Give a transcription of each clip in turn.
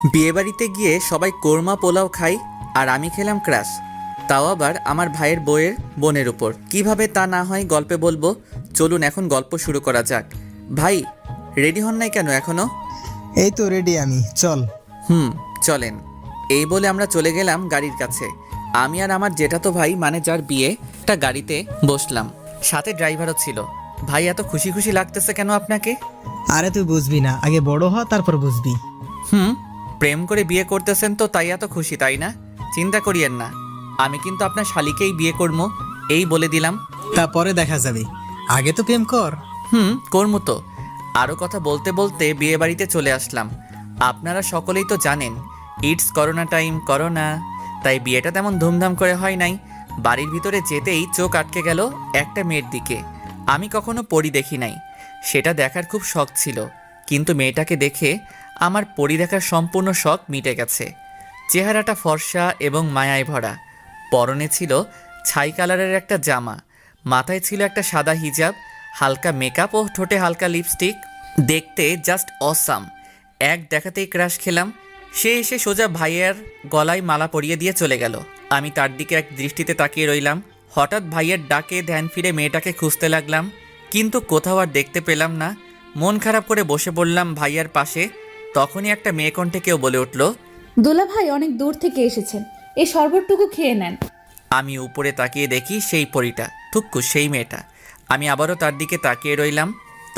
বিয়েবাড়িতে গিয়ে সবাই কোরমা পোলাও খায় আর আমি খেলাম ক্রাশ, তাও আবার আমার ভাইয়ের বউয়ের বোনের উপর। কিভাবে তা না হয় গল্পে বলবো। চলুন এখন গল্প শুরু করা যাক। ভাই রেডি হন নাই কেন এখনো? এই তো রেডি আমি, চল। চলেন। এই বলে আমরা চলে গেলাম গাড়ির কাছে। আমি আর আমার জেঠাতো ভাই মানে যার বিয়ে, একটা গাড়িতে বসলাম, সাথে ড্রাইভারও ছিল। ভাই এত খুশি খুশি লাগতেছে কেন আপনাকে? আরে তুই বুঝবি না, আগে বড় হ তারপর বুঝবি। প্রেম করে বিয়ে করতেছেন তো তাই এত খুশি, তাই না? চিন্তা করিয়েন না, আমি কিন্তু আপনার শালিকেই বিয়ে করবো, এই বলে দিলাম। তারপরে দেখা যাবে, আগে তো প্রেম কর। করবো তো। আরও কথা বলতে বলতে বিয়ে বাড়িতে চলে আসলাম। আপনারা সকলেই তো জানেন ইটস করোনা টাইম, করোনা, তাই বিয়েটা তেমন ধুমধাম করে হয় নাই। বাড়ির ভিতরে যেতেই চোখ আটকে গেল একটা মেয়ের দিকে। আমি কখনো পরী দেখি নাই, সেটা দেখার খুব শখ ছিল, কিন্তু মেয়েটাকে দেখে আমার পরী দেখার সম্পূর্ণ শখ মিটে গেছে। চেহারাটা ফর্সা এবং মায়ায় ভরা, পরনে ছিল ছাই কালারের একটা জামা, মাথায় ছিল একটা সাদা হিজাব, হালকা মেকআপ ও ঠোঁটে হালকা লিপস্টিক। দেখতে জাস্ট অসাম। এক দেখাতেই ক্রাশ খেলাম। সে এসে সোজা ভাইয়ের গলায় মালা পরিয়ে দিয়ে চলে গেল। আমি তার দিকে এক দৃষ্টিতে তাকিয়ে রইলাম। হঠাৎ ভাইয়ের ডাকে ধ্যান ফিরে মেয়েটাকে খুঁজতে লাগলাম, কিন্তু কোথাও আর দেখতে পেলাম না। মন খারাপ করে বসে পড়লাম ভাইয়ার পাশে। তখনই একটা মেয়ে কণ্ঠে কেউ বলে উঠল, দোলা ভাই অনেক দূর থেকে এসেছেন, এই শরবতটুকু খেয়ে নেন। আমি উপরে তাকিয়ে দেখি সেই পরীটা, থুক্কু সেই মেয়েটা। আমি আবারও তার দিকে তাকিয়ে রইলাম।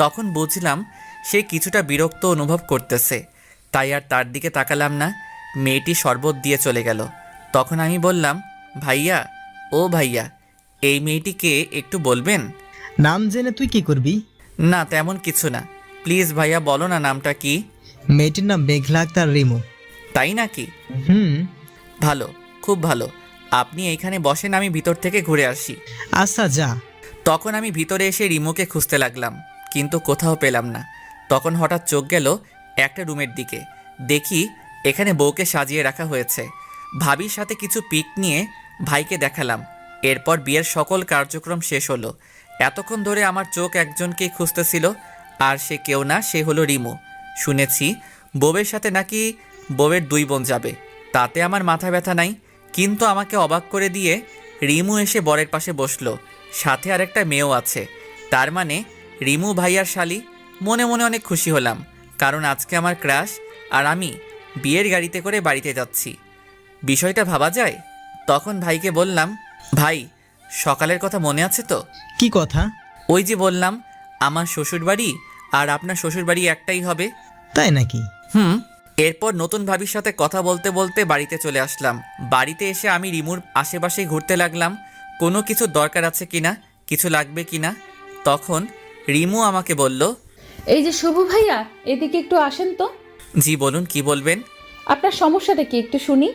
তখন বুঝলাম সে কিছুটা বিরক্ত অনুভব করতেছে, তাই আর তার দিকে তাকালাম না। মেয়েটি শরবত দিয়ে চলে গেল। তখন আমি বললাম, ভাইয়া, ও ভাইয়া, এই মেয়েটিকে একটু বলবেন? নাম জেনে তুই কি করবি? না তেমন কিছু না, প্লিজ ভাইয়া বলো না নামটা কি। মেয়েটির নাম মেঘলা আক্তার রিমু। তাই নাকি? হুম। ভালো, খুব ভালো। আপনি এইখানে বসেন, আমি ভিতর থেকে ঘুরে আসি। আচ্ছা যা। তখন আমি ভিতরে এসে রিমুকে খুঁজতে লাগলাম, কিন্তু কোথাও পেলাম না। তখন হঠাৎ চোখ গেল একটা রুমের দিকে। দেখি এখানে বউকে সাজিয়ে রাখা হয়েছে। ভাবির সাথে কিছু পিক নিয়ে ভাইকে দেখালাম। এরপর বিয়ের সকল কার্যক্রম শেষ হলো। এতক্ষণ ধরে আমার চোখ একজনকেই খুঁজতেছিল, আর সে কেউ না, সে হলো রিমু। শুনেছি বউয়ের সাথে নাকি বউয়ের দুই বোন যাবে, তাতে আমার মাথা ব্যথা নাই। কিন্তু আমাকে অবাক করে দিয়ে রিমু এসে বরের পাশে বসলো, সাথে আরেকটা মেয়েও আছে। তার মানে রিমু ভাইয়ার শালি। মনে মনে অনেক খুশি হলাম, কারণ আজকে আমার ক্রাশ আর আমি বিয়ের গাড়িতে করে বাড়িতে যাচ্ছি। বিষয়টা ভাবা যায়। তখন ভাইকে বললাম, ভাই সকালের কথা মনে আছে তো? কি কথা? ওই যে বললাম আমার শ্বশুরবাড়ি আর আপনার শ্বশুরবাড়ি একটাই হবে। তাই নাকি? এরপর নতুন ভাবির সাথে কথা বলতে বলতে বাড়িতে চলে আসলাম। বাড়িতে এসে আমি রিমুর আশেপাশে ঘুরতে লাগলাম, কোনো কিছু দরকার আছে কিনা, কিছু লাগবে কিনা। তখন রিমু আমাকে বলল, এই যে শুভ ভাইয়া, এদিকে একটু আসেন তো। জি বলুন, কি বলবেন? আপনার সমস্যাটা কি একটু শুনি।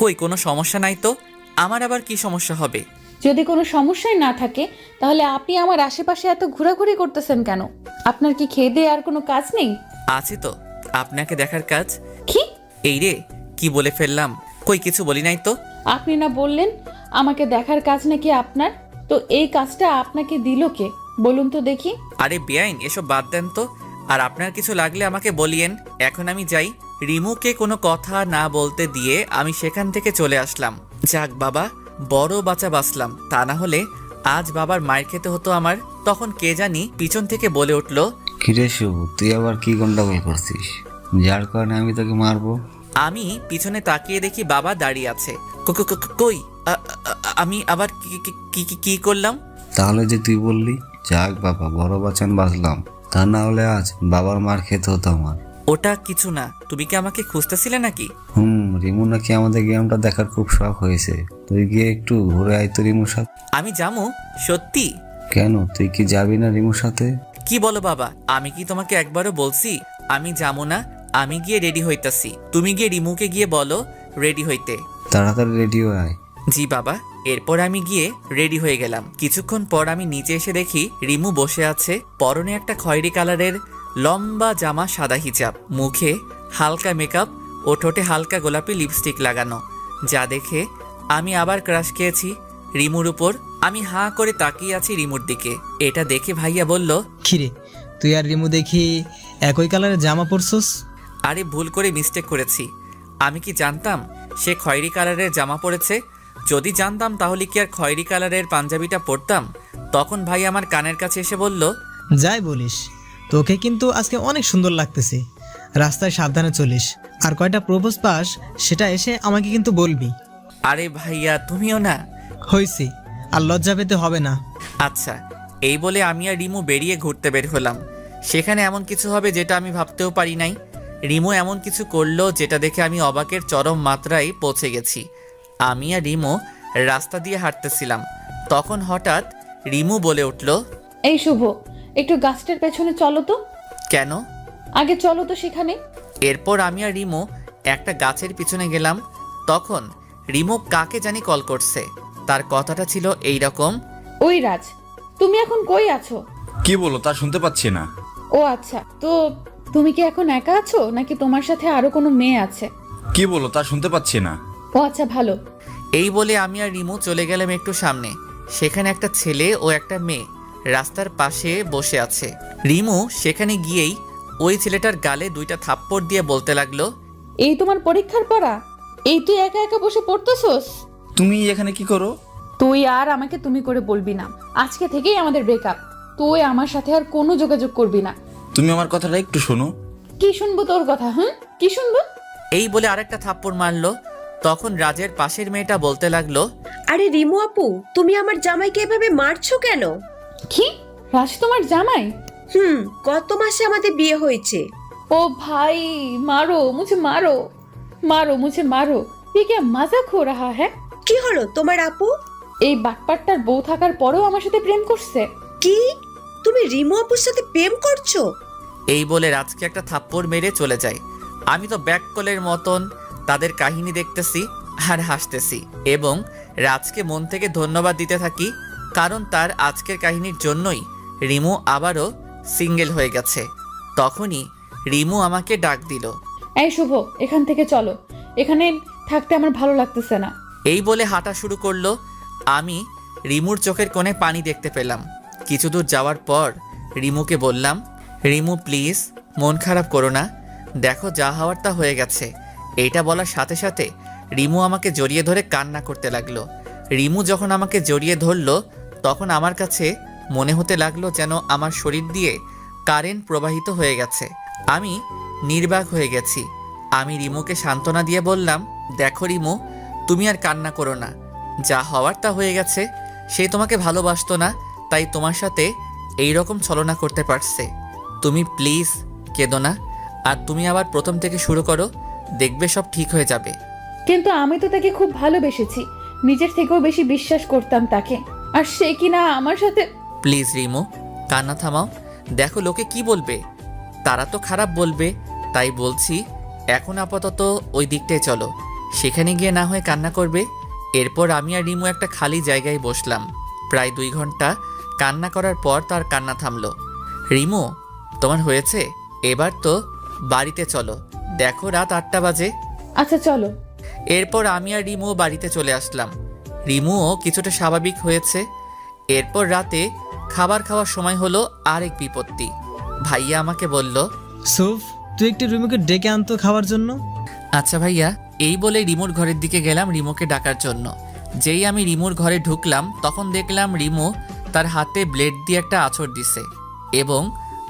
কই কোনো সমস্যা নাই তো, আমার আবার কি সমস্যা হবে? যদি কোনো সমস্যাই না থাকে তাহলে আপনি আমার আশেপাশে এত ঘোরাঘুরি করতেছেন কেন? আপনার কি খেয়ে দিয়ে আর কোনো কাজ নেই? আছে তো, আপনাকে দেখার কাজ। কি? এই রে, কি বলে ফেললাম? কই কিছু বলি নাই তো। আপনি না বললেন আমাকে দেখার কাজ নাকি আপনার? তো এই কাজটা আপনাকে দিল কে বলুন তো দেখি। আরে বেআইন, এসব বাদ দেন তো। আর আপনার কিছু লাগলে আমাকে বলিয়েন, এখন আমি যাই। রিমুকে কোনো কথা না বলতে দিয়ে আমি সেখান থেকে চলে আসলাম। যাক বাবা, বড় বাঁচা বাঁচলাম, তা না হলে আজ বাবার মায়ের খেতে হতো আমার। তখন কে জানি পিছন থেকে বলে উঠল, কিরে শুভ, তুই আবার কি গন্ডগোল করছিস যার কারণে আমি তোকে মারবো? আমি পিছনে তাকিয়ে দেখি বাবা দাঁড়িয়ে আছে। কই আমি আবার কি করলাম? তাহলে যে তুই বললি, যাক বাবা বড় বাঁচান বাঁচলাম, তা না হলে আজ বাবার মার খেতে হতো আমার। ওটা কিছু না, তুমি কি আমাকে খুঁজতেছিলে নাকি? রিমু নাকি আমাদের গেমটা দেখার খুব শখ হয়েছে, তুই গিয়ে একটু ঘুরে আয় তো রিমুর সাথে। আমি যাবো? সত্যি? কেন, তুই কি যাবি না রিমুর সাথে? কি বলো বাবা, আমি কি তোমাকে একবারও বলছি আমি যাবো না? আমি গিয়ে রেডি হইতাছি, তুমি গিয়ে রিমুকে গিয়ে বলো রেডি হইতে। তাড়াতাড়ি রেডি হয়ে আয়। জি বাবা। এরপর আমি গিয়ে রেডি হয়ে গেলাম। কিছুক্ষণ পর আমি নিচে এসে দেখি রিমু বসে আছে, পরনে একটা খয়েরি কালারের লম্বা জামা, সাদা হিজাব, মুখে হালকা মেকআপ ও ঠোঁটে হালকা গোলাপি লিপস্টিক লাগানো। যা দেখে আমি আবার ক্রাশ খেয়েছি রিমুর উপর। আমি হাঁ করে তাকিয়ে আছি রিমুর দিকে। এটা দেখে ভাইয়া বলল, কিরে, তুই আর রিমু দেখি একই কালারের জামা পরছস? আরে ভুল করে মিস্টেক করেছি, আমি কি জানতাম সে খয়েরি কালারের জামা পরেছে? যদি জানতাম তাহলে কি আর খয়েরি কালারের পাঞ্জাবিটা পরতাম? তখন ভাই আমার কানের কাছে এসে বলল, যাই বলিস, তোকে কিন্তু আজকে অনেক সুন্দর লাগতেছে। রাস্তায় সাবধানে চলিস, আর কয়টা প্রপোজ পাস সেটা এসে আমাকে কিন্তু বলবি। আরে ভাইয়া তুমিও না। হইছি, আর লজ্জা পেতে হবে না। আচ্ছা, এই বলে আমি আর রিমু বেরিয়ে ঘুরতে বের হলাম। সেখানে এমন কিছু হবে যেটা আমি ভাবতেও পারি নাই। রিমু এমন কিছু করলো যেটা দেখে আমি অবাকের চরম মাত্রায় পৌঁছে গেছি। আমি আর রিমু রাস্তা দিয়ে হাঁটতেছিলাম, তখন হঠাৎ রিমু বলে উঠল, এই শুভ, একটু গাছটার পেছনে চলো তো। কেন? আগে চলো তো সেখানে। এরপর আমি আর রিমু একটা গাছের পিছনে গেলাম। তখন রিমু কাকে জানি কল করছে। তার কথাটা ছিল এই রকম, ওই রাজ, তুমি এখন কই আছো? কি বলো তা শুনতে পাচ্ছি না। ও আচ্ছা, তো তুমি কি এখন একা আছো নাকি তোমার সাথে আরো কোনো মেয়ে আছে? কি বলো তা শুনতে পাচ্ছি না। ও আচ্ছা, ভালো। এই বলে আমি আর রিমু চলে গেলাম একটু সামনে। সেখানে একটা ছেলে ও একটা মেয়ে রাস্তার পাশে বসে আছে। রিমু সেখানে গিয়েই ওই ছেলেটার গালে 2টা থাপ্পড় দিয়ে বলতে লাগলো, এই তোমার পরীক্ষার পড়া? এই তুই একা একা বসে পড়তেছস? তুমি এখানে কি করো? তুই আর আমাকে তুমি করে বলবি না। আজকে থেকেই আমাদের ব্রেকআপ। তুই আমার সাথে আর কোনো যোগাযোগ করবি না। তুমি আমার কথাটা একটু শোনো। কি শুনবো তোর কথা? কি শুনবো? এই বলে আরেকটা থাপ্পড় মারলো। তখন রাজের পাশের মেয়েটা বলতে লাগলো, আরে রিমু আপু, তুমি আমার জামাইকে এভাবে মারছো কেন? কি? রাজ তোমার জামাই? গত মাসে আমাদের বিয়ে হয়েছে। ও ভাই, মারো মুঝে, মারো মারো মুঝে, মারো। ये क्या मजाक हो रहा है? কি হলো তোমার আপু? এই বাটপাটটার বউ থাকার পরেও আমার সাথে প্রেম করছে? কি? তুমি রিমু আপুর সাথে প্রেম করছো? এই বলে রাজকে একটা থাপ্পড় মেরে চলে যায়। আমি তো ব্যাককলের মতন তাদের কাহিনী দেখতেছি আর হাসতেছি, এবং রাজকে মন থেকে ধন্যবাদ দিতে থাকি, কারণ তার আজকের কাহিনীর জন্যই রিমু আবারও সিঙ্গেল হয়ে গেছে। তখনই রিমু আমাকে ডাক দিল। এই শুভ, এখান থেকে চলো, এখানে থাকতে আমার ভালো লাগতেছে না। এই বলে হাঁটা শুরু করলো। আমি রিমুর চোখের কোণে পানি দেখতে পেলাম। কিছু দূর যাওয়ার পর রিমুকে বললাম, রিমু প্লিজ মন খারাপ করো না, দেখো যা হওয়ার তা হয়ে গেছে। এইটা বলার সাথে সাথে রিমু আমাকে জড়িয়ে ধরে কান্না করতে লাগলো। রিমু যখন আমাকে জড়িয়ে ধরলো তখন আমার কাছে মনে হতে লাগলো যেন আমার শরীর দিয়ে কারেন্ট প্রবাহিত হয়ে গেছে। আমি নির্বাক হয়ে গেছি। আমি রিমুকে সান্ত্বনা দিয়ে বললাম, দেখো রিমু, তুমি আর কান্না করো না, যা হওয়ার তা হয়ে গেছে। সে তোমাকে ভালোবাসতো না, তাই তোমার সাথে এই রকম ছলনা করতে পারছে। তুমি প্লিজ কেঁদো না, আর তুমি আবার প্রথম থেকে শুরু করো, দেখবে সব ঠিক হয়ে যাবে। কিন্তু আমি তো তাকে খুব ভালোবেসেছি, নিজের থেকেও বেশি বিশ্বাস করতাম তাকে, আর সে কিনা আমার সাথে। প্লিজ রিমু, কান্না থামাও। দেখো লোকে কি বলবে, তারা তো খারাপ বলবে, তাই বলছি এখন আপাতত ওই দিকটায় চলো, সেখানে গিয়ে না হয় কান্না করবে। এরপর আমি আর রিমু একটা খালি জায়গায় বসলাম। প্রায় 2 ঘন্টা কান্না করার পর তার কান্না থামলো। রিমু, তোমার হয়েছে, এবার তো বাড়িতে চলো, দেখো রাত 8টা বাজে। আচ্ছা চলো। এরপর আমি আর রিমু বাড়িতে চলে আসলাম। রিমুও কিছুটা স্বাভাবিক হয়েছে। এরপর রাতে খাবার খাওয়ার সময় হলো আরেক বিপত্তি। ভাইয়া আমাকে বলল, সুফ, তুই একটু রিমুকে ডেকে আনতো খাওয়ার জন্য। আচ্ছা ভাইয়া। এই বলে রিমুর ঘরের দিকে গেলাম রিমুকে ডাকার জন্য। যেই আমি রিমুর ঘরে ঢুকলাম তখন দেখলাম রিমু তার হাতে ব্লেড দিয়ে একটা আঁচড় দিছে এবং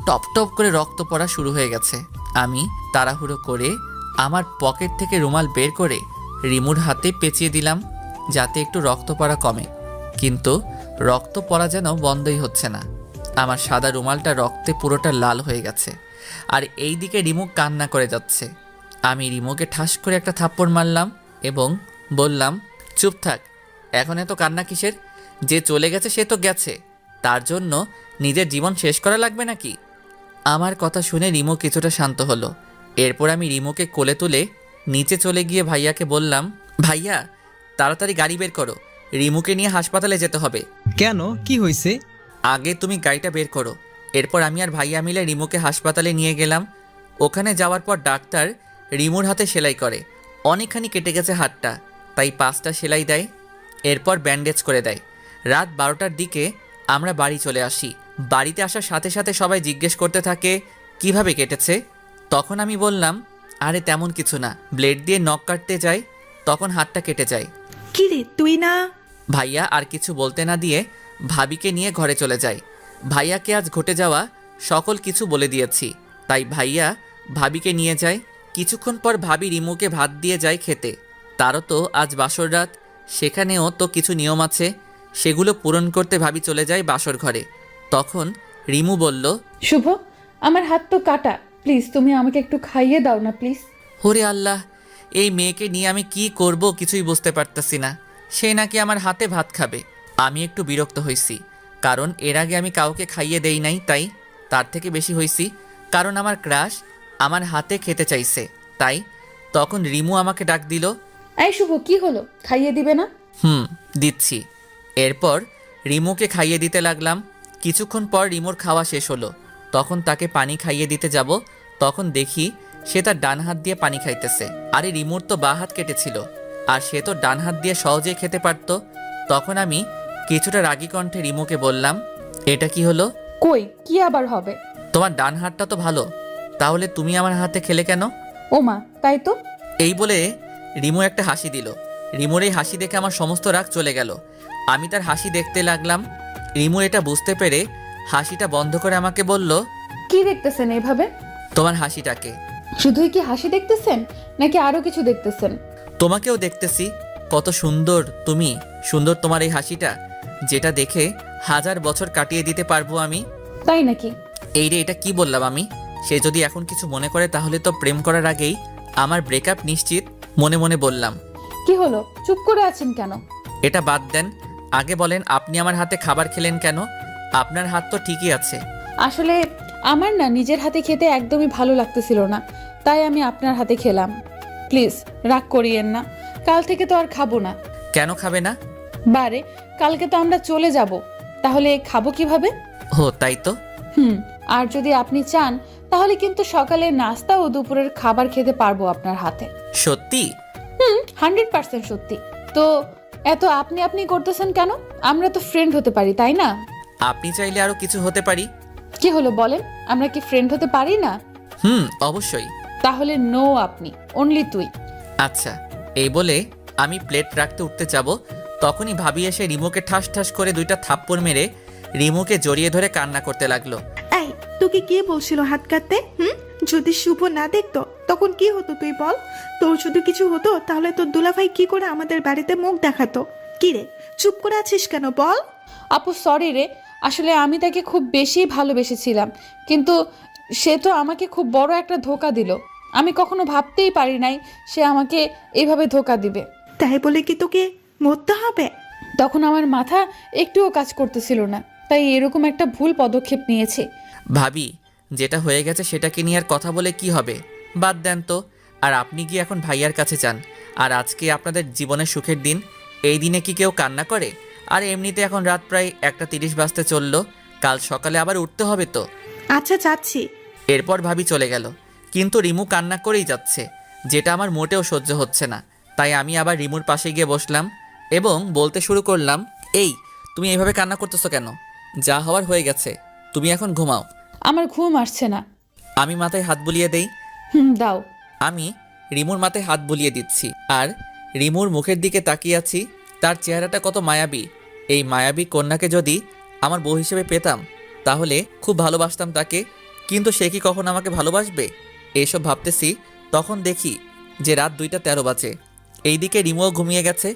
টপ টপ করে রক্ত পড়া শুরু হয়ে গেছে। আমি তাড়াহুড়ো করে আমার পকেট থেকে রুমাল বের করে রিমুর হাতে পেঁচিয়ে দিলাম যাতে একটু রক্ত পড়া কমে, কিন্তু রক্ত পড়া যেন বন্ধই হচ্ছে না। আমার সাদা রুমালটা রক্তে পুরোটা লাল হয়ে গেছে, আর এই দিকে রিমু কান্না করে যাচ্ছে। আমি রিমুকে ঠাস করে একটা থাপ্পড় মারলাম এবং বললাম, চুপ থাক, এখন এত কান্না কিসের? যে চলে গেছে সে তো গেছে, তার জন্য নিজের জীবন শেষ করা লাগবে নাকি? আমার কথা শুনে রিমু কিছুটা শান্ত হলো। এরপর আমি রিমুকে কোলে তুলে নিচে চলে গিয়ে ভাইয়াকে বললাম, ভাইয়া তাড়াতাড়ি গাড়ি বের করো, রিমুকে নিয়ে হাসপাতালে যেতে হবে। কেন, কি হয়েছে? আগে তুমি গাড়িটা বের করো। এরপর আমি আর ভাইয়া মিলে রিমুকে হাসপাতালে নিয়ে গেলাম। ওখানে যাওয়ার পর ডাক্তার রিমুর হাতে সেলাই করে। অনেকখানি কেটে গেছে হাতটা, তাই 5টা সেলাই দেয়, এরপর ব্যান্ডেজ করে দেয়। রাত 12টার দিকে আমরা বাড়ি চলে আসি। বাড়িতে আসার সাথে সাথে সবাই জিজ্ঞেস করতে থাকে কিভাবে কেটেছে। তখন আমি বললাম, আরে তেমন কিছু না, ব্লেড দিয়ে নখ কাটতে যাই, তখন হাতটা কেটে যায়। কি রে তুই না? ভাইয়া আর কিছু বলতে না দিয়ে ভাবিকে নিয়ে ঘরে চলে যায়। ভাইয়াকে আজ ঘটে যাওয়া সকল কিছু বলে দিয়েছি, তাই ভাইয়া ভাবিকে নিয়ে যায়। কিছুক্ষণ পর ভাবি রিমুকে ভাত দিয়ে যায় খেতে। তারও তো আজ বাসর রাত, সেখানেও তো কিছু নিয়ম আছে, সেগুলো পূরণ করতে ভাবি চলে যায় বাসর ঘরে। তখন রিমু বলল, শুভ, আমার হাত তো কাটা, প্লিজ তুমি আমাকে একটু খাইয়ে দাও না প্লিজ। ওরে আল্লাহ, এই মেয়েকে নিয়ে আমি কি করব কিছুই বুঝতে পারতাছি না। সে নাকি আমার হাতে ভাত খাবে। আমি একটু বিরক্ত হইছি, কারণ এর আগে আমি কাউকে খাইয়ে দেই নাই, তাই তার থেকে বেশি হইছি কারণ আমার ক্রাশ আমার হাতে খেতে চাইছে। তাই তখন রিমু আমাকে ডাক দিল। এই শুভ, কি হলো, খাইয়ে দিবে না? দিচ্ছি। এরপর রিমুকে খাইয়ে দিতে লাগলাম। কিছুক্ষণ পর রিমুর খাওয়া শেষ হলো, তখন তাকে পানি খাইয়ে দিতে যাব, তখন দেখি সে তার ডান হাত দিয়ে পানি খাইতেছে। আরে রিমুর তো বাঁ হাত কেটেছিল, আর সে তো ডান হাত দিয়ে সহজেই খেতে পারত। তখন আমি কিছুটা রাগী কণ্ঠে রিমুকে বললাম, এটা কি হলো? কই, কি আবার হবে? তোমার ডান হাতটা তো ভালো, তাহলে তুমি আমার হাতে খেলে কেন? ও মা, তাই তো। এই বলে রিমু একটা হাসি দিল। রিমুর এই হাসি দেখে আমার সমস্ত রাগ চলে গেল। আমি তার হাসি দেখতে লাগলাম। রিমু এটা বুঝতে পেরে হাসিটা বন্ধ করে আমাকে বলল, কি দেখতেছেন এভাবে? তোমার হাসিটাকে। শুধুই কি হাসি দেখতেছেন নাকি আরো কিছু দেখতেছেন? তোমাকেও দেখতেছি, কত সুন্দর তুমি, সুন্দর তোমার এই হাসিটা, যেটা দেখে 1000 বছর কাটিয়ে দিতে পারবো আমি। তাই নাকি? এই রে, এটা কি বললাম আমি? সে যদি এখন কিছু মনে করে তাহলে তো প্রেম করার আগেই আমার ব্রেকআপ নিশ্চিত। মনে মনে বললাম। কি হলো, চুপ করে আছেন কেন? এটা বাদ দেন, আগে বলেন আপনি আমার হাতে খাবার খেলেন কেন? আপনার হাত তো ঠিকই আছে। আসলে আমার না নিজের হাতে খেতে একদমই ভালো লাগতেছিল না, তাই আমি আপনার হাতে খেলাম। প্লিজ রাগ করিয়েন না, কাল থেকে তো আর খাবো না। কেন খাবে না? বারে, কালকে তো আমরা চলে যাব, তাহলে খাবো কিভাবে? ও তাই তো। আর যদি আপনি চান তাহলে কিন্তু সকালে নাস্তা ও দুপুরের খাবার খেতে পারবো আপনার হাতে। সত্যি? 100% সত্যি। তো এত আপনি আপনি করতেছেন কেন? আমরা তো ফ্রেন্ড হতে পারি, তাই না? আপনি চাইলে আরো কিছু হতে পারি। কি হলো বলেন, আমরা কি ফ্রেন্ড হতে পারি না? অবশ্যই। তাহলে নো, আপনি অনলি তুই। আচ্ছা। এই বলে আমি প্লেট রাখতে উঠতে যাব, তখনই ভাবি এসে রিমুকে ঠাস ঠাস করে 2টা থাপ্পড় মেরে রিমুকে জড়িয়ে ধরে কান্না করতে লাগলো। এই, তোকে কে বলছিল হাত কাটতে? যদি শুভ না দেখতো তখন কি হতো তুই বল? তোর যদি কিছু হতো তাহলে তোর দুলাভাই কি করে আমাদের বাড়িতে মুখ দেখাতো? কি রে, চুপ করে আছিস কেন বল? আপু সরি রে, আসলে আমি তাকে খুব বেশি ভালোবেসেছিলাম, কিন্তু সে তো আমাকে খুব বড় একটা ধোঁকা দিল। আমি কখনো ভাবতেই পারি নাই সে আমাকে এইভাবে ধোঁকা দিবে। তাই বলে কি তোকে মরতে হবে? তখন আমার মাথা একটুও কাজ করতেছিল না, তাই এরকম একটা ভুল পদক্ষেপ নিয়েছি। ভাবি, যেটা হয়ে গেছে সেটাকে নিয়ে আর কথা বলে কি হবে? বাদ দেন তো। আর আপনি গিয়ে এখন ভাইয়ার কাছে যান। আর আজকে আপনাদের জীবনের সুখের দিন, এই দিনে কি কেউ কান্না করে? আর এমনিতে এখন রাত প্রায় 1:30 বাজতে চললো, কাল সকালে আবার উঠতে হবে তো। আচ্ছা যাচ্ছি। এরপর ভাবি চলে গেল, কিন্তু রিমু কান্না করেই যাচ্ছে, যেটা আমার মোটেও সহ্য হচ্ছে না। তাই আমি আবার রিমুর পাশে গিয়ে বসলাম এবং বলতে শুরু করলাম, এই তুমি এইভাবে কান্না করতেছো কেন? যা হওয়ার হয়ে গেছে, তুমি এখন ঘুমাও। আমার ঘুম আসছে না। আমি মাথায় হাত বুলিয়ে দেই। দাও। আমি রিমুর মাথায় হাত বুলিয়ে দিচ্ছি আর রিমুর মুখের দিকে তাকিয়ে আছি। তার চেহারাটা কত মায়াবী। এই মায়াবী কন্যাকে যদি আমার বউ হিসেবে পেতাম তাহলে খুব ভালোবাসতাম তাকে, কিন্তু সে কি কখন আমাকে ভালোবাসবে? এইসব ভাবতেছি, তখন দেখি যে রাত 2:13 বাজে। এইদিকে রিমুও ঘুমিয়ে গেছে,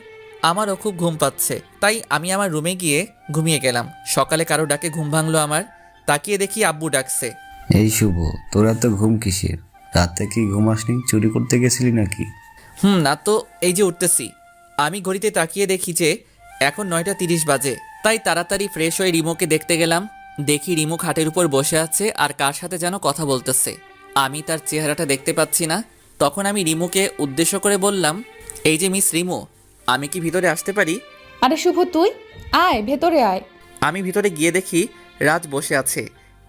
আমারও খুব ঘুম পাচ্ছে, তাই আমি আমার রুমে গিয়ে ঘুমিয়ে গেলাম। সকালে কারো ডাকে ঘুম ভাঙলো আমার, তাকিয়ে দেখি আব্বু ডাকছে। এই শুভ, তোর এত ঘুম কিসের? রাতে কি ঘুম আসনি? চুরি করতে গেছিলি নাকি? না তো, এই যে উঠতেছি। আমি ঘড়িতে তাকিয়ে দেখি যে এখন 9:30 বাজে, তাই তাড়াতাড়ি ফ্রেশ হয়ে রিমোকে দেখতে গেলাম। দেখি রিমো খাটের উপর বসে আছে আর কার সাথে যেন কথা বলতেছে। আমি তার চেহারাটা দেখতে পাচ্ছি না। তখন আমি রিমোকে উদ্দেশ্য করে বললাম, এই যে মিস রিমো, আমি কি ভিতরে আসতে পারি? আরে শুভ, তুই আয়, ভেতরে আয়। আমি ভিতরে গিয়ে দেখি রাজ বসে আছে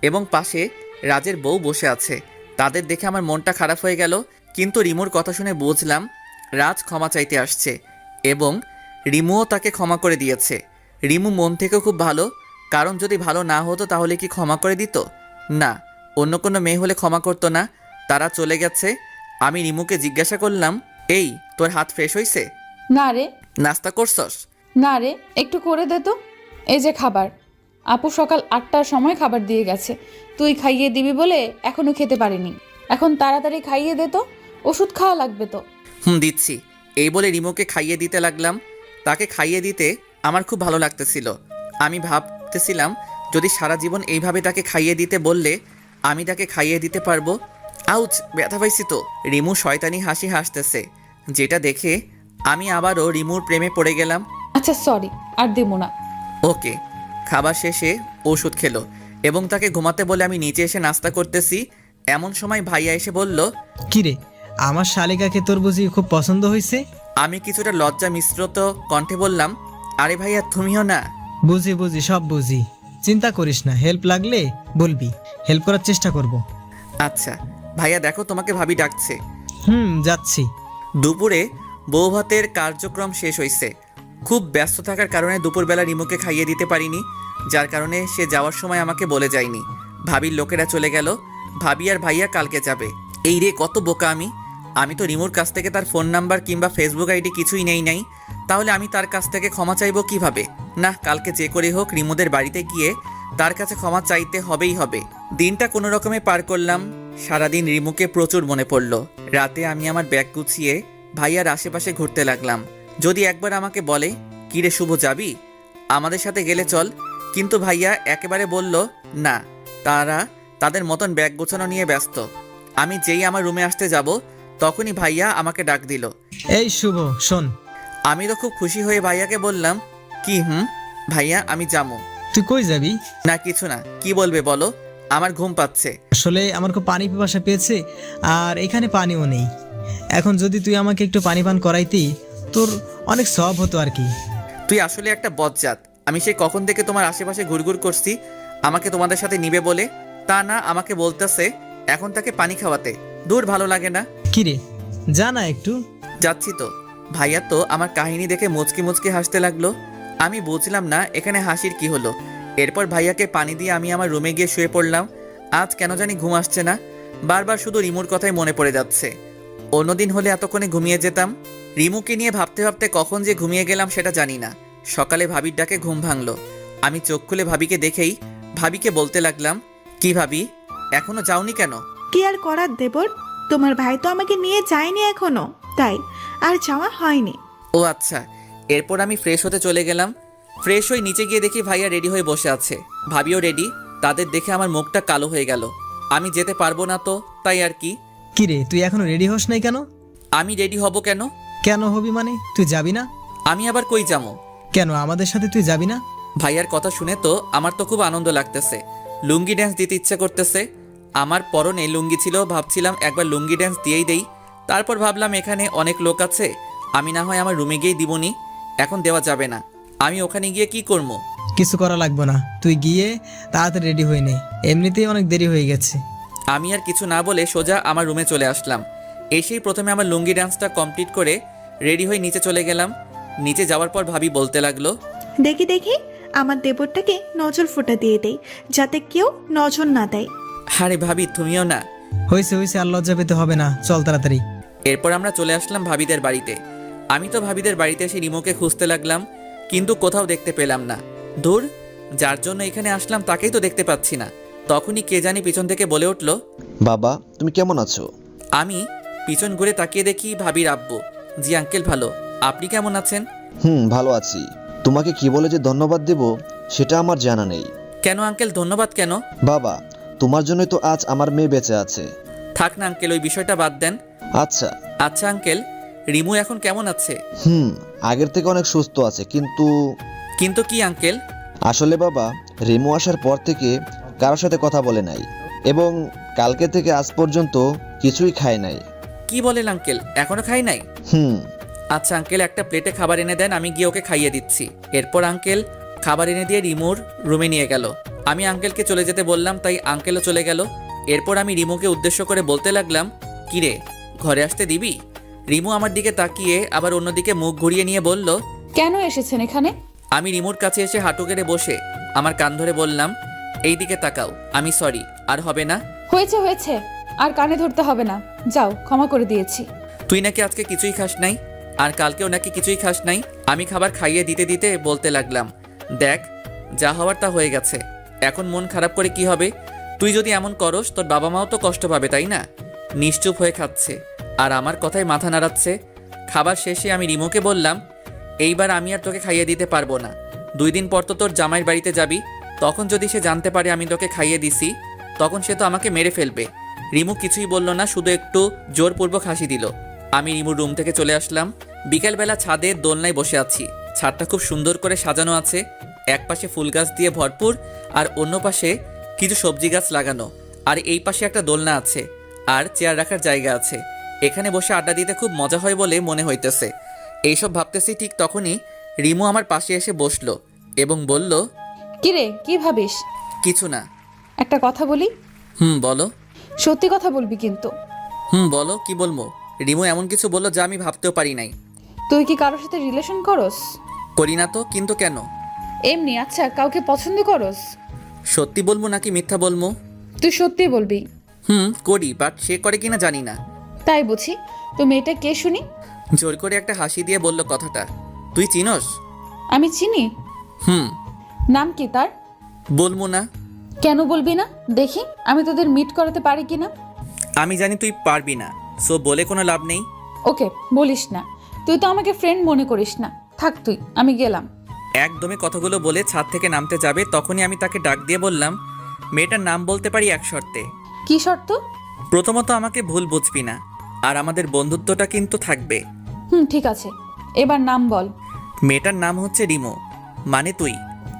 এবং পাশে রাজের বউ বসে আছে। তাদের দেখে আমার মনটা খারাপ হয়ে গেল, কিন্তু রিমোর কথা শুনে বুঝলাম রাজ ক্ষমা চাইতে আসছে এবং রিমুও তাকে ক্ষমা করে দিয়েছে। রিমু মন থেকেও খুব ভালো, কারণ যদি ভালো না হতো তাহলে কি ক্ষমা করে দিত? না, অন্য কোনো মেয়ে হলে ক্ষমা করতো না। তারা চলে গেছে, আমি রিমুকে জিজ্ঞাসা করলাম, এই তোর হাত ফ্রেশ হইছে? না রে, নাস্তা করছস? না রে, একটু করে দে তো। এই যে খাবার, আপু সকাল 8টার সময় খাবার দিয়ে গেছে, তুই খাইয়ে দিবি বলে এখনো খেতে পারিনি। এখন তাড়াতাড়ি খাইয়ে দে তো, ওষুধ খাওয়া লাগবে তো। দিচ্ছি। এই বলে রিমুকে খাইয়ে দিতে লাগলাম। তাকে খাইয়ে দিতে আমার খুব ভালো লাগতেছিল। আমি ভাবতেছিলাম যদি সারা জীবন এইভাবে তাকে খাইয়ে দিতে বললে আমি তাকে খাইয়ে দিতে পারবো। আউচ, ব্যথা পাইছি তো। রিমু শয়তানি হাসি হাসতেছে, যেটা দেখে আমি আবারও রিমুর প্রেমে পড়ে গেলাম। আচ্ছা সরি, আর দেবো না। ওকে। খাবার শেষে ওষুধ খেলো এবং তাকে ঘুমাতে বলে আমি নিচে এসে নাস্তা করতেছি। এমন সময় ভাইয়া এসে বলল, কিরে, আমার শালিকাকে তোর বুঝি খুব পছন্দ হয়েছে? আমি কিছুটা লজ্জা মিশ্রিত কণ্ঠে বললাম, আরে ভাইয়া তুমিও না। বুঝি বুঝি, সব বুঝি, চিন্তা করিস না, হেল্প লাগলে বলবি, হেল্প করার চেষ্টা করব। আচ্ছা ভাইয়া, দেখো তোমাকে ভাবি ডাকছে। যাচ্ছি। দুপুরে বউ ভাতের কার্যক্রম শেষ হয়েছে। খুব ব্যস্ত থাকার কারণে দুপুরবেলা রিমুকে খাইয়ে দিতে পারিনি, যার কারণে সে যাওয়ার সময় আমাকে বলে যায়নি। ভাবির লোকেরা চলে গেল। ভাবি আর ভাইয়া কালকে যাবে। এই রে, কত বোকা আমি! আমি তো রিমুর কাছ থেকে তার ফোন নাম্বার কিংবা ফেসবুক আইডি কিছুই নেই নাই। তাহলে আমি তার কাছ থেকে ক্ষমা চাইবো কিভাবে? না, কালকে যে করে হোক রিমুদের বাড়িতে গিয়ে তার কাছে ক্ষমা চাইতে হবেই হবে। দিনটা কোনো রকমে পার করলাম। সারাদিন রিমুকে প্রচুর মনে পড়ল। রাতে আমি আমার ব্যাগ গুছিয়ে ভাইয়ার আশেপাশে ঘুরতে লাগলাম। যদি একবার আমাকে বলে, কিরে শুভ যাবি আমাদের সাথে গেলে চল, কিন্তু ভাইয়া একেবারে বলল না, তারা তাদের মতন ব্যাগ গোছানো নিয়ে ব্যস্ত। আমি যেই আমার রুমে আসতে যাব তখনই ভাইয়া আমাকে ডাক দিল। এই শুভ, শোন। আমি তো খুব খুশি হয়ে ভাইয়াকে বললাম, কি? ভাইয়া আমি যাবো। তুই কই যাবি? না কিছু না। কি বলবে বলো? আমার ঘুম পাচ্ছে। আসলে আমার খুব পানি পিপাসা পেয়েছে, আর এখানে পানিও নেই। এখন যদি তুই আমাকে একটু পানি পান করাইতি, তোর অনেক সব হতো আর কি। তুই আসলে একটা বজ্জাত। আমি সেই কখন থেকে তোমার আশেপাশে ঘুরঘুর করছি আমাকে তোমাদের সাথে নিবে বলে, তা না আমাকে বলতেছে এখন তাকে পানি খাওয়াতে। দূর, ভালো লাগে না। কিরে, যা না একটু। যাচ্ছি তো। ভাইয়া তো আমার কাহিনী দেখে মুচকি মুচকি হাসতে লাগলো। আমি বুঝলাম না এখানে হাসির কি হলো। এরপর ভাইয়াকে পানি দিয়ে আমি আমার রুমে গিয়ে শুয়ে পড়লাম। আজ কেন জানি ঘুম আসছে না, বারবার শুধু রিমুর কথাই মনে পড়ে যাচ্ছে। অন্যদিন হলে এতক্ষণে ঘুমিয়ে যেতাম। রিমুকে নিয়ে ভাবতে ভাবতে কখন যে ঘুমিয়ে গেলাম সেটা জানি না। সকালে ভাবির ডাকে ঘুম ভাঙলো। আমি চোখ খুলে ভাবিকে দেখেই ভাবিকে বলতে লাগলাম, কি ভাবি, এখনো যাওনি কেন? কি আর করার দেবর, তোমার ভাই তো আমাকে নিয়ে যায়নি এখনো, তাই আর যাওয়া হয়নি। ও আচ্ছা। এরপর আমি ফ্রেশ হতে চলে গেলাম। ফ্রেশ হয়ে নিচে গিয়ে দেখি ভাইয়া রেডি হয়ে বসে আছে, ভাবিও রেডি। তাদের দেখে আমার মুখটা কালো হয়ে গেল। আমি যেতে পারবো না তো, তাই আর কি। কিরে, তুই এখনো রেডি হস নাই কেন? আমি রেডি হব কেন? কেন হবি মানে? তুই যাবি না? আমি আবার কই যাবো? কেন আমাদের সাথে তুই যাবি না? ভাইয়ার কথা শুনে তো আমার তো খুব আনন্দ লাগতেছে। লুঙ্গি ড্যান্স দিতে ইচ্ছে করতেছে। আমার পরনে লুঙ্গি ছিল, ভাবছিলাম একবার লুঙ্গি ড্যান্স দিয়েই দেই। তারপর ভাবলাম এখানে অনেক লোক আছে, আমি না হয় আমার রুমে গিয়েই দিবনি। এখন দেওয়া যাবে না। আমি ওখানে গিয়ে কি করবো? কিছু করা লাগবে না, তুই গিয়ে তাড়াতাড়ি রেডি হয়ে নে, এমনিতেই অনেক দেরি হয়ে গেছে। আমি আর কিছু না বলে সোজা আমার রুমে চলে আসলাম। এসেই প্রথমে আমার লুঙ্গি ডান্সটা কমপ্লিট করে রেডি হয়ে নিচে চলে গেলাম। নিচে যাওয়ার পর ভাবি বলতে লাগলো, দেখি দেখি আমার দেবরটাকে নজর ফোঁটা দিয়ে দেই, যাতে কেউ নজর না দেয়। আরে ভাবি তুমিও না। হয়েছে হয়েছে, আর লজ্জা পেতে হবে না, চল তাড়াতাড়ি। এরপর আমরা চলে আসলাম ভাবিদের বাড়িতে। আমি তো ভাবিদের বাড়িতে এসে রিমোকে খুঁজতে লাগলাম, কিন্তু কোথাও দেখতে পেলাম না। দূর, যার জন্য এখানে আসলাম তাকেই তো দেখতে পাচ্ছি না। তখনই কে জানি পিছন থেকে বলে উঠল, বাবা তুমি কেমন আছো? আমি পিছন ঘুরে তাকিয়ে দেখি ভাবির আব্বু। জি আঙ্কেল, ভালো। আপনি কেমন আছেন? ভালো আছি। তোমাকে কি বলে যে ধন্যবাদ দেব সেটা আমার জানা নেই। কেন আঙ্কেল, ধন্যবাদ কেন? বাবা তোমার জন্যই তো আজ আমার মেয়ে বেঁচে আছে। থাক না আঙ্কেল, ওই বিষয়টা বাদ দেন। আচ্ছা আচ্ছা আঙ্কেল, রিমু এখন কেমন আছে? আগের থেকে অনেক সুস্থ আছে, কিন্তু কিন্তু কি আঙ্কেল? আসলে বাবা, রিমু আসার পর থেকে কারোর সাথে কথা বলে নাই, এবং কালকে থেকে আজ পর্যন্ত কিছুই খায় নাই। কি বলেন আঙ্কেল, এখনো খাই নাই? আচ্ছা আঙ্কেল, একটা প্লেটে খাবার এনে দেন, আমি গিয়ে ওকে খাইয়ে দিচ্ছি। এরপর আঙ্কেল খাবার এনে দিয়ে রিমুর রুমে নিয়ে গেল। আমি আঙ্কেলকে চলে যেতে বললাম, তাই আঙ্কেলও চলে গেল। এরপর আমি রিমুকে উদ্দেশ্য করে বলতে লাগলাম, কিরে ঘরে আসতে দিবি? রিমু আমার দিকে তাকিয়ে আবার অন্যদিকে মুখ ঘুরিয়ে নিয়ে বলল, কেন এসেছেন এখানে? আমি রিমুর কাছে এসে হাঁটু গেড়ে বসে আমার কান ধরে বললাম, এই দিকে তাকাও। আমি সরি, আর হবে না। হয়েছে হয়েছে, আর কানে ধরতে হবে না, যাও, ক্ষমা করে দিয়েছি। তুই নাকি আজকে কিছুই খাস নাই, আর কালকেও নাকি কিছুই খাস নাই। আমি খাবার খাইয়ে দিতে দিতে বলতে লাগলাম, দেখ যা হওয়ার তা হয়ে গেছে, এখন মন খারাপ করে কি হবে? তুই যদি এমন করস তোর বাবা মাও তো কষ্ট পাবে, তাই না? নিশ্চুপ হয়ে খাচ্ছে আর আমার কথায় মাথা নাড়াচ্ছে। খাবার শেষে আমি রিমোকে বললাম, এইবার আমি আর তোকে খাইয়ে দিতে পারবো না। 2 দিন পর তো তোর জামাইয়ের বাড়িতে যাবি, তখন যদি সে জানতে পারে আমি তোকে খাইয়ে দিছি, তখন সে তো আমাকে মেরে ফেলবে। রিমু কিছুই বলল না, শুধু একটু জোরপূর্বক হাসি দিল। আমি রিমুর রুম থেকে চলে আসলাম। বিকেলবেলা ছাদে দোলনায় বসে আছি। ছাদটা খুব সুন্দর করে সাজানো আছে, এক পাশে ফুল গাছ দিয়ে ভরপুর আর অন্য পাশে কিছু সবজি গাছ লাগানো, আর এই পাশে একটা দোলনা আছে আর চেয়ার রাখার জায়গা আছে। এখানে বসে আড্ডা দিতে খুব মজা হয় বলে মনে হইতেছে। এইসব ভাবতেছি, ঠিক তখনই রিমু আমার পাশে এসে বসলো এবং বলল, কিরে, কি ভাবিস? কিছু না। একটা কথা বলি? বলো। সত্যি কথা বলবি কিন্তু। বলো, কি বলবো? রিমু এমন কিছু বললো যা আমি ভাবতেও পারি নাই। তুই কি কারোর সাথে রিলেশন করস? করি না তো, কিন্তু কেন? এমনি। আচ্ছা, কাউকে পছন্দ করস? সত্যি বলবো নাকি মিথ্যা বলবো? তুই সত্যি বলবি। করি, বাট সে করে কিনা জানি না। তাই বুঝি। তো মেয়েটা কে শুনি? জোর করে একটা হাসি দিয়ে বলল কথাটা। তুই চিনস? আমি চিনি। হুম। নাম কি তার? বলবো না। কেন বলবি না? দেখি আমি তোদের মিট করাতে পারি কিনা। আমি জানি তুই পারবি না, সো বলে কোনো লাভ নেই। ওকে, বলিস না। তুই তো আমাকে ফ্রেন্ড মনে করিস না। থাক তুই, আমি গেলাম। একদমই কথাগুলো বলে ছাদ থেকে নামতে যাবে, তখনই আমি তাকে ডাক দিয়ে বললাম, মেয়েটার নাম বলতে পারি এক শর্তে। কি শর্ত? প্রথমত আমাকে ভুল বুঝবি না, আর আমাদের বন্ধুত্বটা কিন্তু থাকবে। ঠিক আছে, এবার নাম বল। মেয়েটার নাম হচ্ছে রিমো, মানে তুই।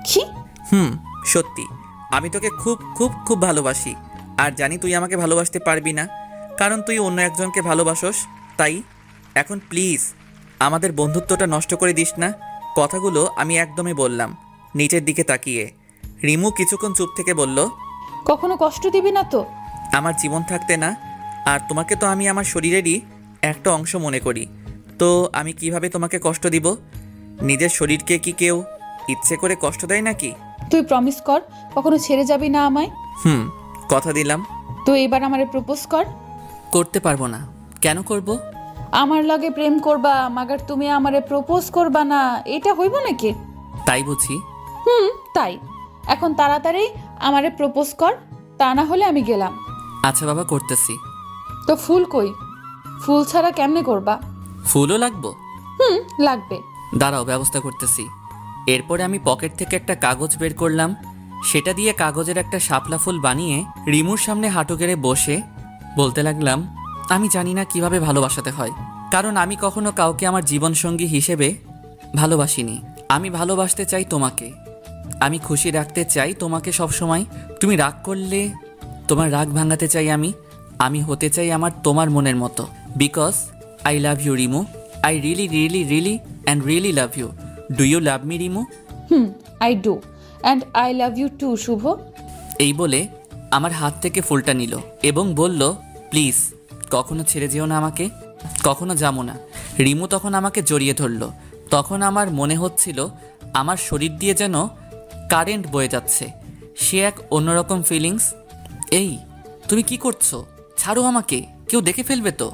কি? সত্যি আমি তোকে খুব খুব খুব ভালোবাসি, আর জানি তুই আমাকে ভালোবাসতে পারবি না, কারণ তুই অন্য একজনকে ভালোবাসোস। তাই এখন প্লিজ আমাদের বন্ধুত্বটা নষ্ট করে দিস না। কথাগুলো আমি একদমই বললাম নিচের দিকে তাকিয়ে। রিমু কিছুক্ষণ চুপ থেকে বলল, কখনো কষ্ট দিবি না তো? আমার জীবন থাকতে না, আর তোমাকে তো আমি আমার শরীরেরই একটা অংশ মনে করি, তো আমি কিভাবে তোমাকে কষ্ট দিব? নিজের শরীরকে কি কেউ ইচ্ছে করে কষ্ট দেয় নাকি? তুই প্রমিস কর কখনো ছেড়ে যাবি না আমায়। কথা দিলাম। তো এবার আমারে প্রপোজ কর। করতে পারবো না। কেন করব? আমার লগে প্রেম করবা, মাগার তুমি আমারে প্রপোজ করবা না, এটা হইব নাকি? তাই বুঝি? তাই। এখন তাড়াতাড়ি আমারে প্রপোজ কর, তা না হলে আমি গেলাম। আচ্ছা বাবা, করতেছি। তো ফুল কই? ফুল ছাড়া কেমনে করবা? ফুলও লাগবো? লাগবে। দাঁড়াও, ব্যবস্থা করতেছি। এরপরে আমি পকেট থেকে একটা কাগজ বের করলাম, সেটা দিয়ে কাগজের একটা শাপলা ফুল বানিয়ে রিমুর সামনে হাঁটু গেড়ে বসে বলতে লাগলাম, আমি জানি না কিভাবে ভালোবাসাতে হয়, কারণ আমি কখনো কাউকে আমার জীবনসঙ্গী হিসেবে ভালোবাসিনি। আমি ভালোবাসতে চাই তোমাকে, আমি খুশি রাখতে চাই তোমাকে সব সময়। তুমি রাগ করলে তোমার রাগ ভাঙাতে চাই আমি হতে চাই আমার তোমার মনের মতো। Because I love you Rimu, I really really really and really love you. Do you love me Rimu? I do, and I love you too Shubho. এই বলে আমার হাত থেকে ফুলটা নিল এবং বলল, প্লিজ কখনো ছেড়ে যেও না আমাকে, কখনো যাবো না। রিমু তখন আমাকে জড়িয়ে ধরল। তখন আমার মনে হচ্ছিল আমার শরীর দিয়ে যেন কারেন্ট বয়ে যাচ্ছে। সে এক অন্যরকম ফিলিংস। এই তুমি কি করছো? ছাড়ো আমাকে, কেউ দেখে ফেলবে তো।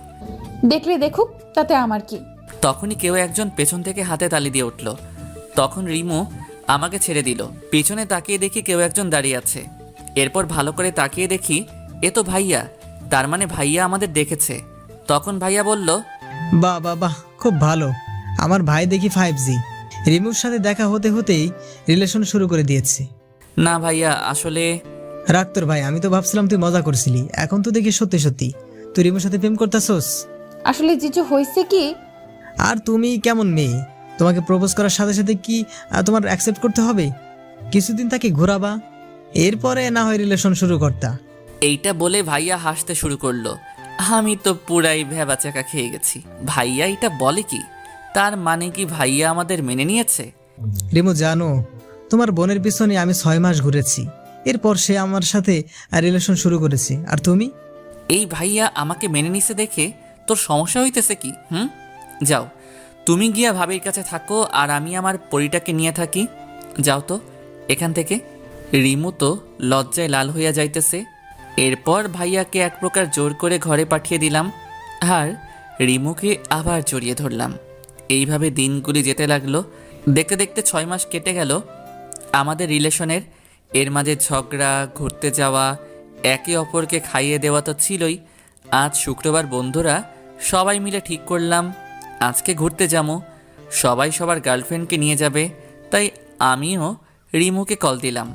দেখলে দেখুক, তাতে আমার কি। তখনই কেউ একজন পেছন থেকে হাতে তালি দিয়ে উঠল। তখন রিমু আমাকে ছেড়ে দিল। পিছনে তাকিয়ে দেখি কেউ একজন দাঁড়িয়ে আছে। এরপর ভালো করে তাকিয়ে দেখি এ তো ভাইয়া, তার মানে ভাইয়া আমাদের দেখেছে। তখন ভাইয়া বলল, বাহ বাহ বাহ, খুব ভালো। আমার ভাই দেখি 5G। রিমুর সাথে দেখা হতে হতেই রিলেশন শুরু করে দিয়েছি। না ভাইয়া, আসলে রাখ তোর ভাই, আমি তো ভাবছিলাম তুই মজা করছিলি, এখন তো দেখি সত্যি সত্যি তুই রিমুর সাথে প্রেম করতেছস। আসলে জিজু হয়েছে কি, আর তুমি কেমন মেয়ে, তোমাকে প্রপোজ করার সাথে সাথে কি তোমার অ্যাকসেপ্ট করতে হবে? কিছুদিন তাকে ঘোরাবা, এরপরে না হয় রিলেশন শুরু করতা। এইটা বলে ভাইয়া হাসতে শুরু করলো। আমি তো পুরাই ভ্যাবাচাকা খেয়ে গেছি। ভাইয়া এটা বলে কি? তার মানে কি ভাইয়া আমাদের মেনে নিয়েছে? রিমু জানো, তোমার বোনের পিছনে আমি 6 মাস ঘুরেছি, এরপর সে আমার সাথে রিলেশন শুরু করেছে। আর তুমি? এই ভাইয়া আমাকে মেনে নিছে দেখে তোর সমস্যা হইতেছে কি? যাও, তুমি গিয়া ভাবির কাছে থাকো, আর আমি আমার পরিটাকে নিয়ে থাকি। যাও তো এখান থেকে। রিমু তো লজ্জায় লাল হইয়া যাইতেছে। এরপর ভাইয়াকে এক প্রকার জোর করে ঘরে পাঠিয়ে দিলাম আর রিমুকে আবার জড়িয়ে ধরলাম। এইভাবে দিনগুলি যেতে লাগলো। দেখতে দেখতে 6 মাস কেটে গেল আমাদের রিলেশনের। এর মাঝে ঝগড়া, ঘুরতে যাওয়া, একে অপরকে খাইয়ে দেওয়া তো ছিলই। আজ শুক্রবার বন্ধুরা সবাই মিলে ঠিক করলাম আজকে ঘুরতে যাবো। সবাই সবার গার্লফ্রেন্ডকে নিয়ে যাবে, তাই আমিও রিমুকে কল দিলাম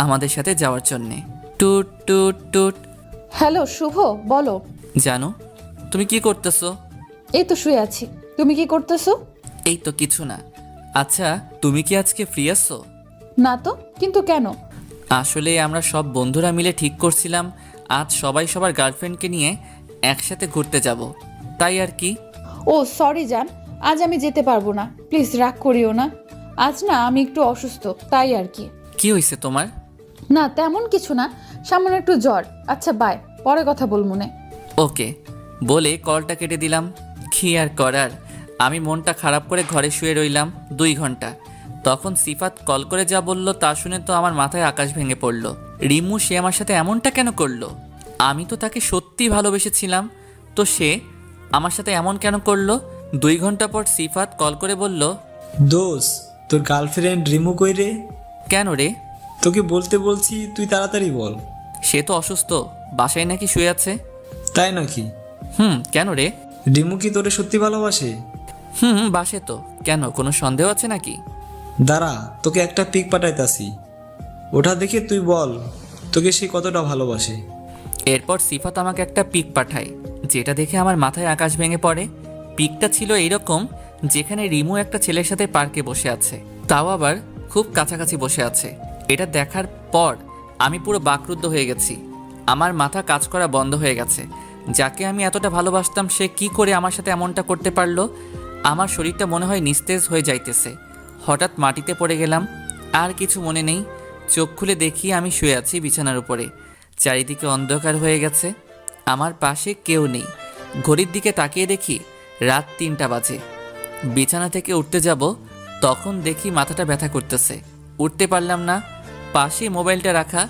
আমাদের সাথে যাওয়ার জন্যে। টুট টুট টুট। হ্যালো শুভ, বলো। জানো তুমি কি করতেছো? এই তো শুয়ে আছি। তুমি কি করতেছো? এই তো কিছু না। আচ্ছা তুমি কি আজকে ফ্রি আছো? না তো, কিন্তু কেন? আসলে আমরা সব বন্ধুরা মিলে ঠিক করছিলাম আজ সবাই সবার গার্লফ্রেন্ডকে নিয়ে একসাথে ঘুরতে যাব, তাই আর কি। ও সরি জান, আজ আমি যেতে পারবো না, প্লিজ রাগ করিও না। আজ না আমি একটু অসুস্থ, তাই আর কি। কি হয়েছে তোমার? না তেমন কিছু না, সামান্য একটু জ্বর। আচ্ছা বাই, পরে কথা বল মনে। ওকে বলে কলটা কেটে দিলাম। কি আর করার, আমি মনটা খারাপ করে ঘরে শুয়ে রইলাম 2 ঘন্টা। তখন সিফাত কল করে যা বলল তা শুনে তো আমার মাথায় আকাশ ভেঙে পড়ল। রিমু সে আমার সাথে এমনটা কেন করলো? আমি তো তাকে সত্যি ভালোবেসেছিলাম, তো সে আমার সাথে এমন কেন করলো? 2 ঘন্টা পর সিফাত কল করে বলল, দোষ, তোর গার্লফ্রেন্ড রিমু কই রে? কেন রে? তোকে বলতে বলছি, তুই তাড়াতাড়ি বল। সে তো অসুস্থ, বাসায় নাকি শুয়ে আছে। তাই নাকি? কেন রে? রিমু কি তোরে সত্যি ভালোবাসে? বাসে তো। কেন, কোনো সন্দেহ আছে নাকি? দাঁড়া, তোকে একটা পিক পাঠাইতাছি, ওটা দেখে তুই বল তোকে সে কতটা ভালোবাসে। এরপর সিফাত আমাকে একটা পিক পাঠায়, যেটা দেখে আমার মাথায় আকাশ ভেঙে পড়ে। পিকটা ছিল এইরকম, যেখানে রিমু একটা ছেলের সাথে পার্কে বসে আছে, তাও আবার খুব কাছাকাছি বসে আছে। এটা দেখার পর আমি পুরো বাকরুদ্ধ হয়ে গেছি। আমার মাথা কাজ করা বন্ধ হয়ে গেছে। যাকে আমি এতটা ভালোবাসতাম সে কি করে আমার সাথে এমনটা করতে পারলো? আমার শরীরটা মনে হয় নিস্তেজ হয়ে যাইতেছে। হঠাৎ মাটিতে পড়ে গেলাম, আর কিছু মনে নেই। চোখ খুলে দেখি আমি শুয়ে আছি বিছানার উপরে। চারিদিকে অন্ধকার হয়ে গেছে, আমার পাশে কেউ নেই। ঘড়ির দিকে তাকিয়ে দেখি রাত 3টা বাজে। বিছানা থেকে উঠতে যাব, তখন দেখি মাথাটা ব্যথা করতেছে, উঠতে পারলাম না। পাশে মোবাইলটা রাখা,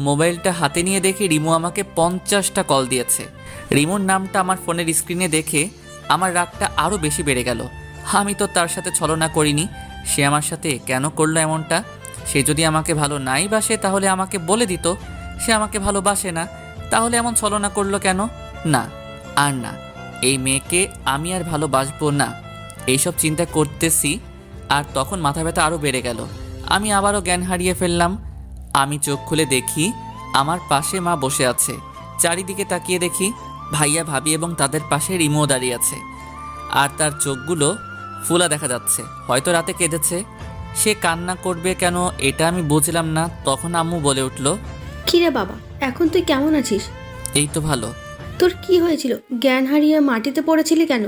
মোবাইলটা হাতে নিয়ে দেখি রিমু আমাকে 50টা কল দিয়েছে। রিমুর নামটা আমার ফোনের স্ক্রিনে দেখে আমার রাগটা আরও বেশি বেড়ে গেল। আমি তো তার সাথে ছলনা করিনি, সে আমার সাথে কেন করলো এমনটা? সে যদি আমাকে ভালো নাই বাসে তাহলে আমাকে বলে দিত। সে আমাকে ভালোবাসে না, তাহলে এমন ছলনা করলো কেন? না, আর না, এই মেয়েকে আমি আর ভালোবাসবো না। এইসব চিন্তা করতেছি, আর তখন মাথা ব্যথা আরও বেড়ে গেল। আমি আবারও জ্ঞান হারিয়ে ফেললাম। আমি চোখ খুলে দেখি আমার পাশে মা বসে আছে। চারিদিকে তাকিয়ে দেখি ভাইয়া, ভাবি এবং তাদের পাশে রিমো দাঁড়িয়ে আছে, আর তার চোখগুলো ফোলা দেখা যাচ্ছে, হয়তো রাতে কেঁদেছে। সে কান্না করবে কেন এটা আমি বুঝলাম না। তখন আম্মু বলে উঠল, কিরে বাবা, এখন তুই কেমন আছিস? এই তো ভালো। তোর কি হয়েছিল? জ্ঞান হারিয়ে মাটিতে পড়েছিলি কেন?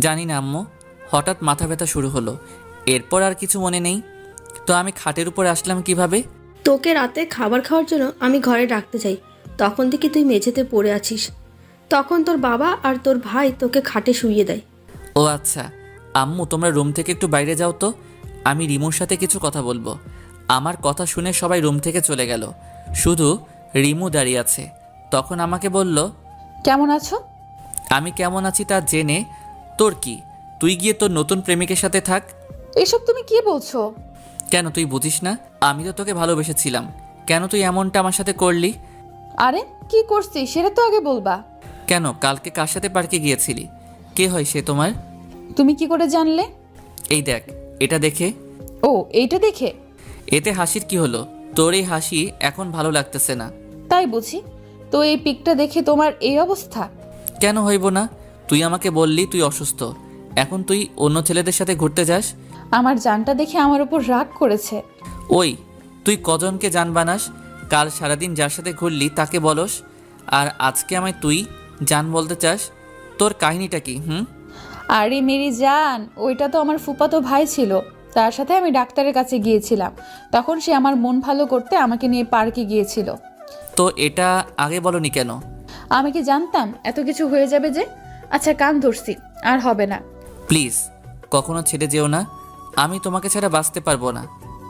জানি না আম্মু, হঠাৎ মাথা ব্যথা শুরু হলো, এরপর আর কিছু মনে নেই। তো আমি খাটের উপর আসলাম কিভাবে? তোকে রাতে খাবার খাওয়ার জন্য আমি ঘরে ডাকতে যাই, তখন দেখি তুই মেঝেতে পড়ে আছিস। তখন তোর বাবা আর তোর ভাই তোকে খাটে শুইয়ে দেয়। ও আচ্ছা, আম্মু তোমরা রুম থেকে একটু বাইরে যাও তো, আমি রিমুর সাথে কিছু কথা বলবো। আমার কথা শুনে সবাই রুম থেকে চলে গেল, শুধু রিমু দাঁড়িয়ে আছে। তখন আমাকে বলল, কেমন আছো? আমি কেমন আছি তা জেনে তোর কি? তুই গিয়ে তোর নতুন প্রেমিকের সাথে থাক। এসব তুমি কি বলছো? কেন তুই বুঝিস না? আমি তো তোকে ভালোবেসেছিলাম, কেন তুই এমনটা আমার সাথে করলি? আরে কি করছি সেটা তো আগে বলবা। কেন, কালকে কার সাথে পার্কে গিয়েছিলি? কে হয় সে তোমার? তুমি কি করে জানলে? এই দেখ, এটা দেখে। ও এইটা দেখে? এতে হাসির কি হলো? তোর এই হাসি এখন ভালো লাগতেছে না। তাই বুঝি? তো এই পিকটা দেখে তোমার এই অবস্থা? কেন হইব না? তুই আমাকে বললি তুই অসুস্থ, এখন তুই অন্য ছেলেদের সাথে ঘুরতে যাস। আমার জানটা দেখে আমার উপর রাগ করেছে। ওই তুই কজনকে জান বানাস? কাল সারাদিন যার সাথে ঘুরলি তাকে বলস, আর আজকে আমায় তুই জান বলতে চাস? তোর কাহিনীটা কি? আরে মেরি জান, ওইটা তো আমার ফুফাতো ভাই ছিল, তার সাথে আমি ডাক্তারের কাছে গিয়েছিলাম। তখন সে আমার মন ভালো করতে আমাকে নিয়ে পার্কে গিয়েছিল। তো এটা আগে বলনি কেন? আমি কি জানতাম এত কিছু হয়ে যাবে যে? আচ্ছা কান ধরছি, আর হবে না। প্লিজ কখনো ছেড়ে যেও না, আমি তোমাকে ছাড়া বাঁচতে পারবো না।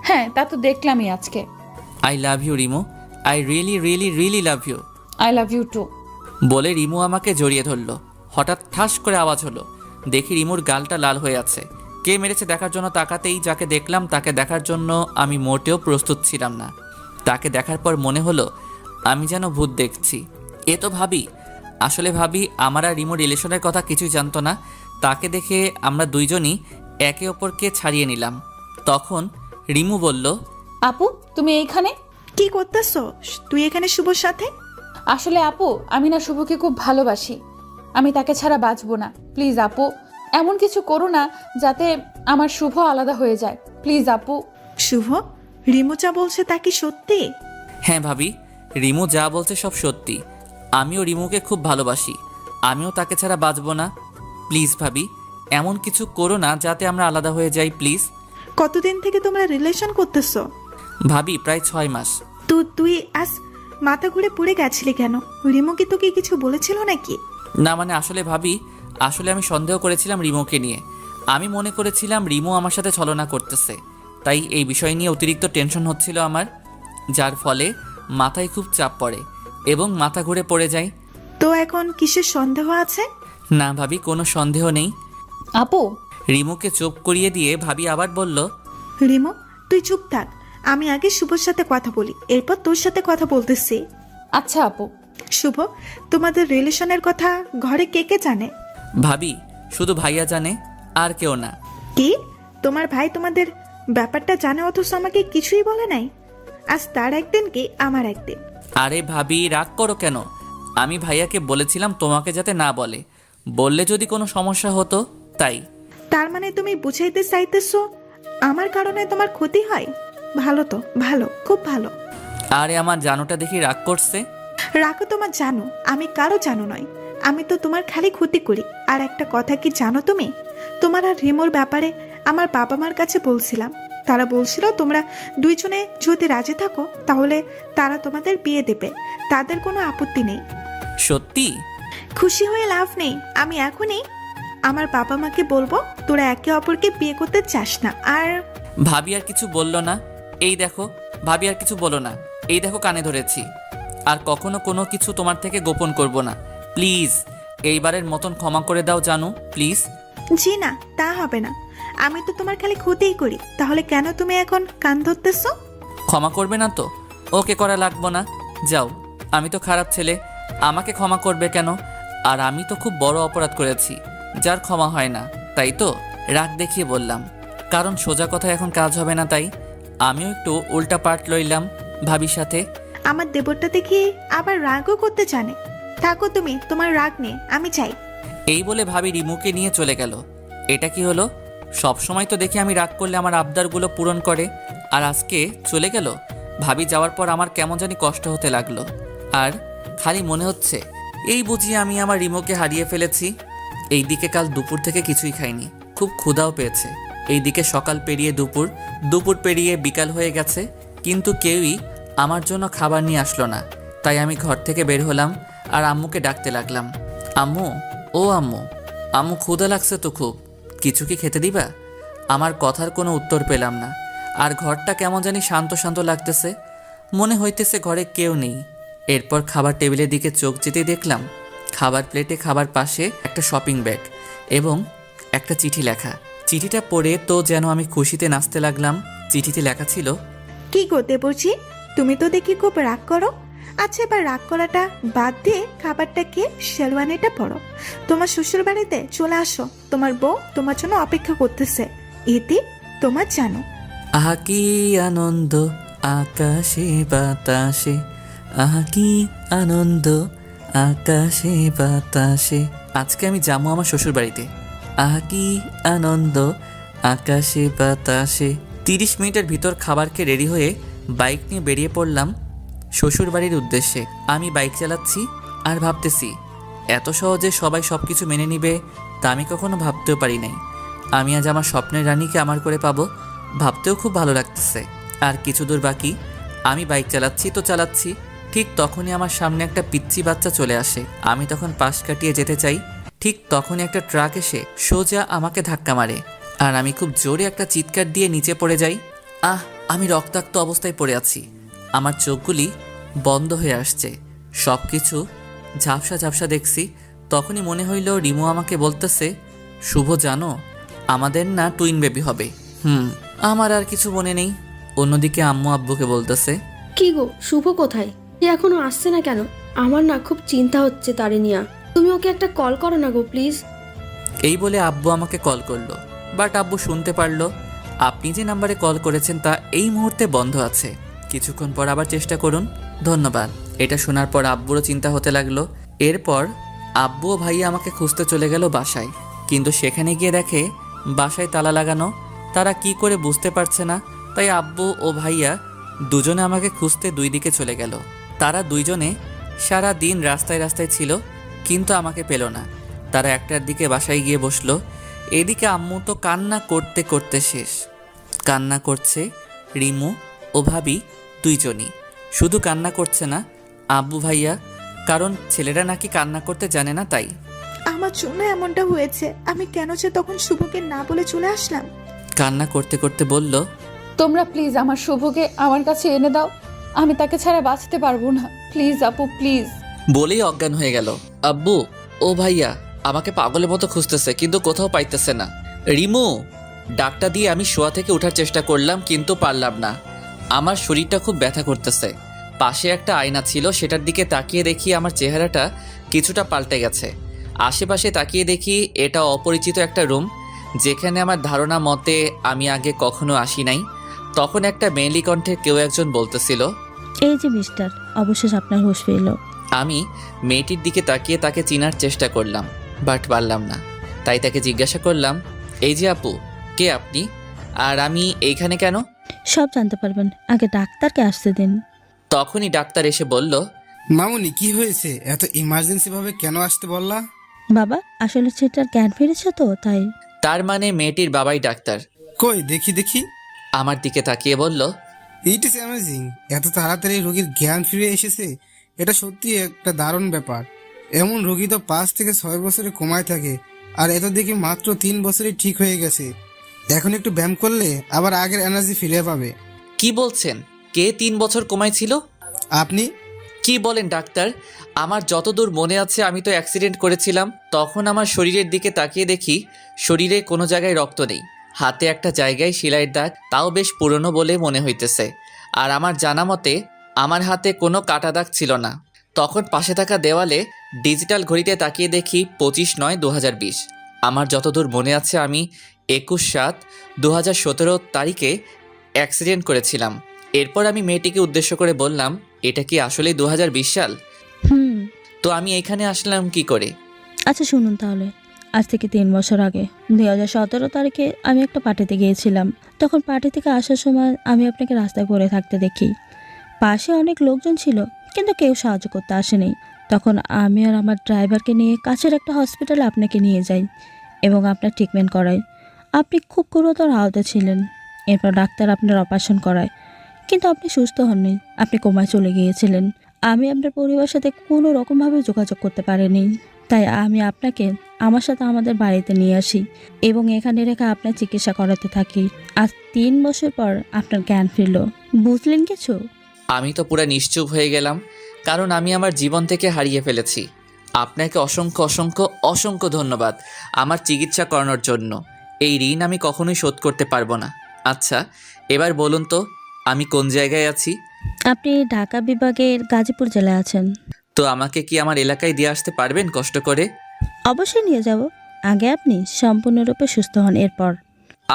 হ্যাঁ তা তো দেখলামই আজকে। I love you Rimo, I really really really love you. I love you too. বলে রিমু আমাকে জড়িয়ে ধরলো। হঠাৎ ঠাস করে আওয়াজ হলো। দেখি রিমুর গালটা লাল হয়ে আছে। কে মেরেছে দেখার জন্য তাকাতেই যাকে দেখলাম তাকে দেখার জন্য আমি মোটেও প্রস্তুত ছিলাম না। তাকে দেখার পর মনে হলো আমি যেন ভূত দেখছি। এ তো ভাবি। আসলে ভাবি আমার আর রিমুর রিলেশনের কথা কিছুই জানতো না। তাকে দেখে আমরা দুইজনই একে অপরকে ছাড়িয়ে নিলাম। তখন রিমু বলল, আপু তুমি এইখানে? কি করতেছো তুই এখানে শুভর সাথে? আসলে আপু আমি না শুভকে খুব ভালোবাসি। আমি তাকে ছাড়া বাঁচবো না। প্লিজ আপু এমন কিছু করো না যাতে আমার শুভ আলাদা হয়ে যায়। প্লিজ আপু। শুভ, রিমু যা বলছে তা কি সত্যি? হ্যাঁ ভাবি, রিমু যা বলছে সব সত্যি। আমিও রিমুকে খুব ভালোবাসি। আমিও তাকে ছাড়া বাঁচব না। প্লিজ ভাবি এমন কিছু করো না যাতে আমরা আলাদা হয়ে যাই প্লিজ। কতদিন থেকে তোমরা রিলেশন করতেছো? ভাবি প্রায় 6 মাস। তো তুই আজ মাথা ঘুরে পড়ে গেছিলি কেন? রিমু কি তোকে কিছু বলেছিল নাকি? না মানে আসলে ভাবি, আসলে আমি সন্দেহ করেছিলাম রিমুকে নিয়ে। আমি মনে করেছিলাম রিমু আমার সাথে ছলনা করতেছে। তাই এই বিষয় নিয়ে অতিরিক্ত টেনশন হচ্ছিল আমার, যার ফলে মাথায় খুব চাপ পড়ে এবং মাথা ঘুরে পড়ে যায়। তো এখন কিসের সন্দেহ আছে? না ভাবি কোনো সন্দেহ নেই। আপু রিমুকে চুপ করিয়ে দিয়ে ভাবি আবার বলল, রিমু তুই চুপ থাক, আমি আগে শুভর সাথে কথা বলি, এরপর তোর সাথে কথা বলতেছি। আচ্ছা আপু। শুভ, তোমাদের রিলেশনের কথা ঘরে কে কে জানে? ভাবি শুধু ভাইয়া জানে, আর কেউ না। কি তোমার ভাই তোমাদের ব্যাপারটা জানে অথচ আমাকে কিছুই বলে নাই? আজ তার একদিন কি আমার একদিন। আরে ভাবি রাগ করো কেন? আমি ভাইয়াকে বলেছিলাম তোমাকে যাতে না বলে, বললে যদি কোনো সমস্যা হতো তাই। তার মানে তুমি বুঝাইতে চাইতেছো আমার কারণে তোমার ক্ষতি হয়? ভালো তো, ভালো, খুব ভালো। আরে আমার জানোটা দেখি রাগ করছে। রাখো তোমার জানো, আমি কারো জানো নয়। আমি তো তোমার খালি ক্ষতি করি। আর একটা কথা কি জানো তুমি? তোমার আর রিমোর ব্যাপারে আমার বাবা মার কাছে বলছিলাম। তারা বলছিল তোমরা দুইজনে যদি রাজি থাকো তাহলে তারা তোমাদের বিয়ে দেবে, তাদের কোনো আপত্তি নেই। সত্যি? খুশি হয়ে লাভ নেই। আমি এখনই আমার বাবা মাকে বলবো তোরা একে অপরকে বিয়ে করতে চাস না। আর ভাবি আর কিছু বললো না। এই দেখো ভাবি আর কিছু বলো না। এই দেখো কানে ধরেছি। আর কখনো কোনো কিছু তোমার থেকে গোপন করব না। প্লিজ এইবারের মতন ক্ষমা করে দাও জানু, প্লিজ। জি না, তা হবে না। আমি তো তোমার খালি ক্ষতিই করি, তাহলে কেন তুমি এখন কান ধরতেছো? ক্ষমা করবে না তো? ওকে করা লাগবো না, যাও। আমি তো খারাপ ছেলে, আমাকে ক্ষমা করবে কেন? আর আমি তো খুব বড় অপরাধ করেছি যার ক্ষমা হয় না, তাই তো রাগ দেখিয়ে বললাম। কারণ সোজা কথা এখন কাজ হবে না, তাই আমিও একটু উল্টা পাল্ট লইলাম ভাবির সাথে। আমার দেবরটা দেখি আবার রাগও করতে জানে। থাকো তুমি তোমার রাগ নিয়ে, আমি চাই। এই বলে ভাবি রিমুকে নিয়ে চলে গেল। এটা কি হলো? সব সময় তো দেখি আমি রাগ করলে আমার আবদারগুলো পূরণ করে, আর আজকে চলে গেল। ভাবি যাওয়ার পর আমার কেমন জানি কষ্ট হতে লাগলো। আর খালি মনে হচ্ছে এই বুঝি আমি আমার রিমুকে হারিয়ে ফেলেছি। এইদিকে কাল দুপুর থেকে কিছুই খাইনি, খুব ক্ষুধাও পেয়েছে। এইদিকে সকাল পেরিয়ে দুপুর, দুপুর পেরিয়ে বিকাল হয়ে গেছে, কিন্তু কেউই আমার জন্য খাবার নিয়ে আসলো না। তাই আমি ঘর থেকে বের হলাম আর আম্মুকে ডাকতে লাগলাম, আম্মু, ও আম্মু, আম্মু ক্ষুধা লাগছে তো খুব, কিছু কি খেতে দিবা? আমার কথার কোনো উত্তর পেলাম না। আর ঘরটা কেমন জানি শান্ত শান্ত লাগতেছে, মনে হইতেছে ঘরে কেউ নেই। এরপর খাবার টেবিলের দিকে চোখ যেতেই দেখলাম খাবার প্লেটে খাবার পাশে একটা শপিং ব্যাগ এবং একটা চিঠি লেখা। চিঠিটা পড়ে তো যেন আমি খুশিতে নাচতে লাগলাম। চিঠিতে লেখা ছিল, কি করতে বলছি, তুমি তো দেখি খুব রাগ করো। আচ্ছা এবার রাগ করাটা বাদ দিয়ে খাবারটা খেয়ে শেরওয়ানিটা পরো, তোমার শ্বশুর বাড়িতে চলে আসো। তোমার বউ তোমার জন্য অপেক্ষা করতেছে, এতে তোমার জানো। আহা কি আনন্দ আকাশে বাতাসে, আহা কি আনন্দ আকাশে বাতাসে। আজকে আমি যাবো আমার শ্বশুর বাড়িতে। আহা কি আনন্দ আকাশে বাতাসে। 30 মিনিটের ভিতর খাবার খেয়ে রেডি হয়ে বাইক নিয়ে বেরিয়ে পড়লাম শ্বশুর বাড়ির উদ্দেশ্যে। আমি বাইক চালাচ্ছি আর ভাবতেছি এত সহজে সবাই সব কিছু মেনে নিবে তা আমি কখনো ভাবতেও পারি নাই। আমি আজ আমার স্বপ্নের রানীকে আমার করে পাবো, ভাবতেও খুব ভালো লাগতেছে। আর কিছু দূর বাকি। আমি বাইক চালাচ্ছি তো চালাচ্ছি, ঠিক তখনই আমার সামনে একটা পিচ্চি বাচ্চা চলে আসে। আমি তখন পাশ কাটিয়ে যেতে চাই, ঠিক তখনই একটা ট্রাক এসে সোজা আমাকে ধাক্কা মারে আর আমি খুব জোরে একটা চিৎকার দিয়ে নিচে পড়ে যাই। আমি রক্তাক্ত অবস্থায় পড়ে আছি, আমার চোখগুলি বন্ধ হয়ে আসছে, সব কিছু ঝাপসা ঝাপসা দেখছি। তখনই মনে হইল রিমু আমাকে বলতেছে, শুভ জানো আমাদের না টুইন বেবি হবে। আমার আর কিছু মনে নেই। অন্যদিকে আম্মু আব্বুকে বলতেছে, কি গো, শুভ কোথায়? সে এখনো আসছে না কেন? আমার না খুব চিন্তা হচ্ছে তারে নিয়া। তুমি ওকে একটা কল করো না গো প্লিজ। এই বলে আব্বু আমাকে কল করলো, বাট আব্বু শুনতে পারলো আপনি যে নাম্বারে কল করেছেন তা এই মুহূর্তে বন্ধ আছে, কিছুক্ষণ পর আবার চেষ্টা করুন, ধন্যবাদ। এটা শোনার পর আব্বুরও চিন্তা হতে লাগলো। এরপর আব্বু ও ভাইয়া আমাকে খুঁজতে চলে গেল বাসায়, কিন্তু সেখানে গিয়ে দেখে বাসায় তালা লাগানো। তারা কি করে বুঝতে পারছে না, তাই আব্বু ও ভাইয়া দুজনে আমাকে খুঁজতে দুই দিকে চলে গেল। তারা দুইজনে সারা দিন রাস্তায় রাস্তায় ছিল, কিন্তু আমাকে পেল না। তারা একটার দিকে বাসায় গিয়ে বসলো। এদিকে আম্মু তো কান্না করতে করতে শেষ। কান্না করছে রিমু ও ভাবি দুইজনই। শুধু কান্না করছে না আব্বু ভাইয়া, কারণ ছেলেরা নাকি কান্না করতে জানে না তাই। আমার জন্য এমনটা হয়েছে, আমি কেন যে তখন শুভকে না বলে চলে আসলাম। কান্না করতে করতে বলল, তোমরা প্লিজ আমার শুভকে আমার কাছে এনে দাও, আমি তাকে ছাড়া বাঁচতে পারবো না, প্লিজ আপু প্লিজ। বলেই অজ্ঞান হয়ে গেল। আব্বু ও ভাইয়া আমাকে পাগলের মতো খুঁজতেছে, কিন্তু কোথাও পাইতেছে না। রিমু ডাকটা দিয়ে আমি শোয়া থেকে ওঠার চেষ্টা করলাম, কিন্তু পারলাম না। আমার শরীরটা খুব ব্যথা করতেছে। পাশে একটা আয়না ছিল, সেটার দিকে তাকিয়ে দেখি আমার চেহারাটা কিছুটা পাল্টে গেছে। আশেপাশে তাকিয়ে দেখি এটা অপরিচিত একটা রুম, যেখানে আমার ধারণা মতে আমি আগে কখনো আসি নাই। তখন একটা মেয়েলি কণ্ঠে কেউ একজন বলতেছিল, এই যে মিস্টার, অবশেষ আপনার হুঁশ ফিরল। আমি মেয়েটির দিকে তাকিয়ে তাকে চিনার চেষ্টা করলাম, বাট পারলাম না। তাই তাকে জিজ্ঞাসা করলাম, এই যে আপু, কে আপনি আর আমি এইখানে কেন? সব জানতে পারবেন, আগে ডাক্তারকে আসতে দিন। তখনই ডাক্তার এসে বলল, মামুনি কি হয়েছে? এত ইমার্জেন্সি ভাবে কেন আসতে বললা? বাবা, আসলে সেটার জ্ঞান ফিরেছে তো তাই। তার মানে মেয়েটির বাবাই ডাক্তার। কই দেখি দেখি। আমার দিকে তাকিয়ে বলল, ইট ইজ অ্যামেজিং, এত তাড়াতাড়ি রোগীর জ্ঞান ফিরে এসেছে, এটা সত্যি একটা দারুণ ব্যাপার। এমন রোগী তো 5 থেকে 6 বছরে কমায় থাকে, আর এত দেখি মাত্র 3 বছরে ঠিক হয়ে গেছে। এখন একটু ব্যায়াম করলে আবার আগের এনার্জি ফিরে পাবে। কি বলছেন? কে 3 বছর কমাইছিল? আপনি? কি বলেন ডাক্তার? আমার যতদূর মনে আছে আমি তো অ্যাক্সিডেন্ট করেছিলাম। তখন আমার শরীরের দিকে তাকিয়ে দেখি শরীরে কোনো জায়গায় রক্ত নেই, হাতে একটা জায়গায় সেলাইয়ের দাগ, তাও বেশ পুরনো বলে মনে হইতেছে। আর আমার জানা মতে আমার হাতে কোনো কাটা দাগ ছিল না। তখন পাশে থাকা দেওয়ালে ডিজিটাল ঘড়িতে তাকিয়ে দেখি 25/9/2020। আমার যতদূর মনে আছে আমি 21/7/2017 তারিখে অ্যাক্সিডেন্ট করেছিলাম। এরপর আমি মেয়েটিকে উদ্দেশ্য করে বললাম, এটা কি আসলে 2020 সাল? তো আমি এখানে আসলাম কি করে? আচ্ছা শুনুন তাহলে, আজ থেকে 3 বছর আগে 2017 তারিখে আমি একটা পার্টিতে গিয়েছিলাম। তখন পার্টি থেকে আসার সময় আমি আপনাকে রাস্তায় পড়ে থাকতে দেখি। পাশে অনেক লোকজন ছিল, কিন্তু কেউ সাহায্য করতে আসেনি। তখন আমি আর আমার ড্রাইভারকে নিয়ে কাছের একটা হসপিটালে আপনাকে নিয়ে যাই এবং আপনার ট্রিটমেন্ট করাই। আপনি খুব গুরুতর আহত ছিলেন। এরপর ডাক্তার আপনার অপারেশন করায়, কিন্তু আপনি সুস্থ হননি, আপনি কোমায় চলে গিয়েছিলেন। আমি আপনার পরিবারের সাথে কোনো রকমভাবে যোগাযোগ করতে পারিনি, তাই আমি আপনাকে আমার সাথে আমাদের বাড়িতে নিয়ে আসি এবং এখানে রেখে আপনার চিকিৎসা করাতে থাকি। আজ 3 বছর পর আপনার জ্ঞান ফিরল, বুঝলেন কিছু? আমি তো পুরো নিশ্চুপ হয়ে গেলাম, কারণ আমি আমার জীবন থেকে হারিয়ে ফেলেছি। আপনাকে অসংখ্য অসংখ্য অসংখ্য ধন্যবাদ আমার চিকিৎসা করানোর জন্য। এই ঋণ আমি কখনোই শোধ করতে পারবো না। আচ্ছা এবার বলুন তো আমি কোন জায়গায় আছি? আপনি ঢাকা বিভাগের গাজীপুর জেলায় আছেন। তো আমাকে কি আমার এলাকায় দিয়ে আসতে পারবেন কষ্ট করে? অবশ্যই নিয়ে যাব, আগে আপনি সম্পূর্ণরূপে সুস্থ হন। এরপর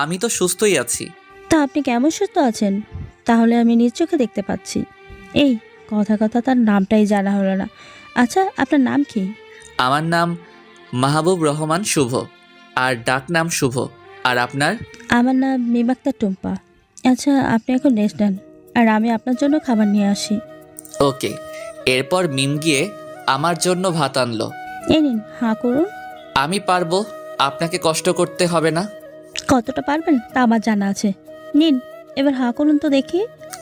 আমি তো সুস্থই আছি। তা আপনি কেমন সুস্থ আছেন? তাহলে আমি নিজ চোখে দেখতে পাচ্ছি। এই কথা কথা তার নামটাই জানা হলো না। আচ্ছা আপনার নাম কি? আমার নাম মাহবুব রহমান শুভ, আর ডাক নাম শুভ। আর আপনার? আমার নাম মিমাক্তা টুম্পা। আচ্ছা আপনি এখন রেস্ট নেন, আর আমি আপনার জন্য খাবার নিয়ে আসি। ওকে। এরপর মিম গিয়ে আমার জন্য ভাত আনলো। এই নিন, হাঁ করুন। আমি পারবো, আপনাকে কষ্ট করতে হবে না। কতটা পারবেন তা আমার জানা আছে। নিন, এবার হাঁ করুন তো দেখি।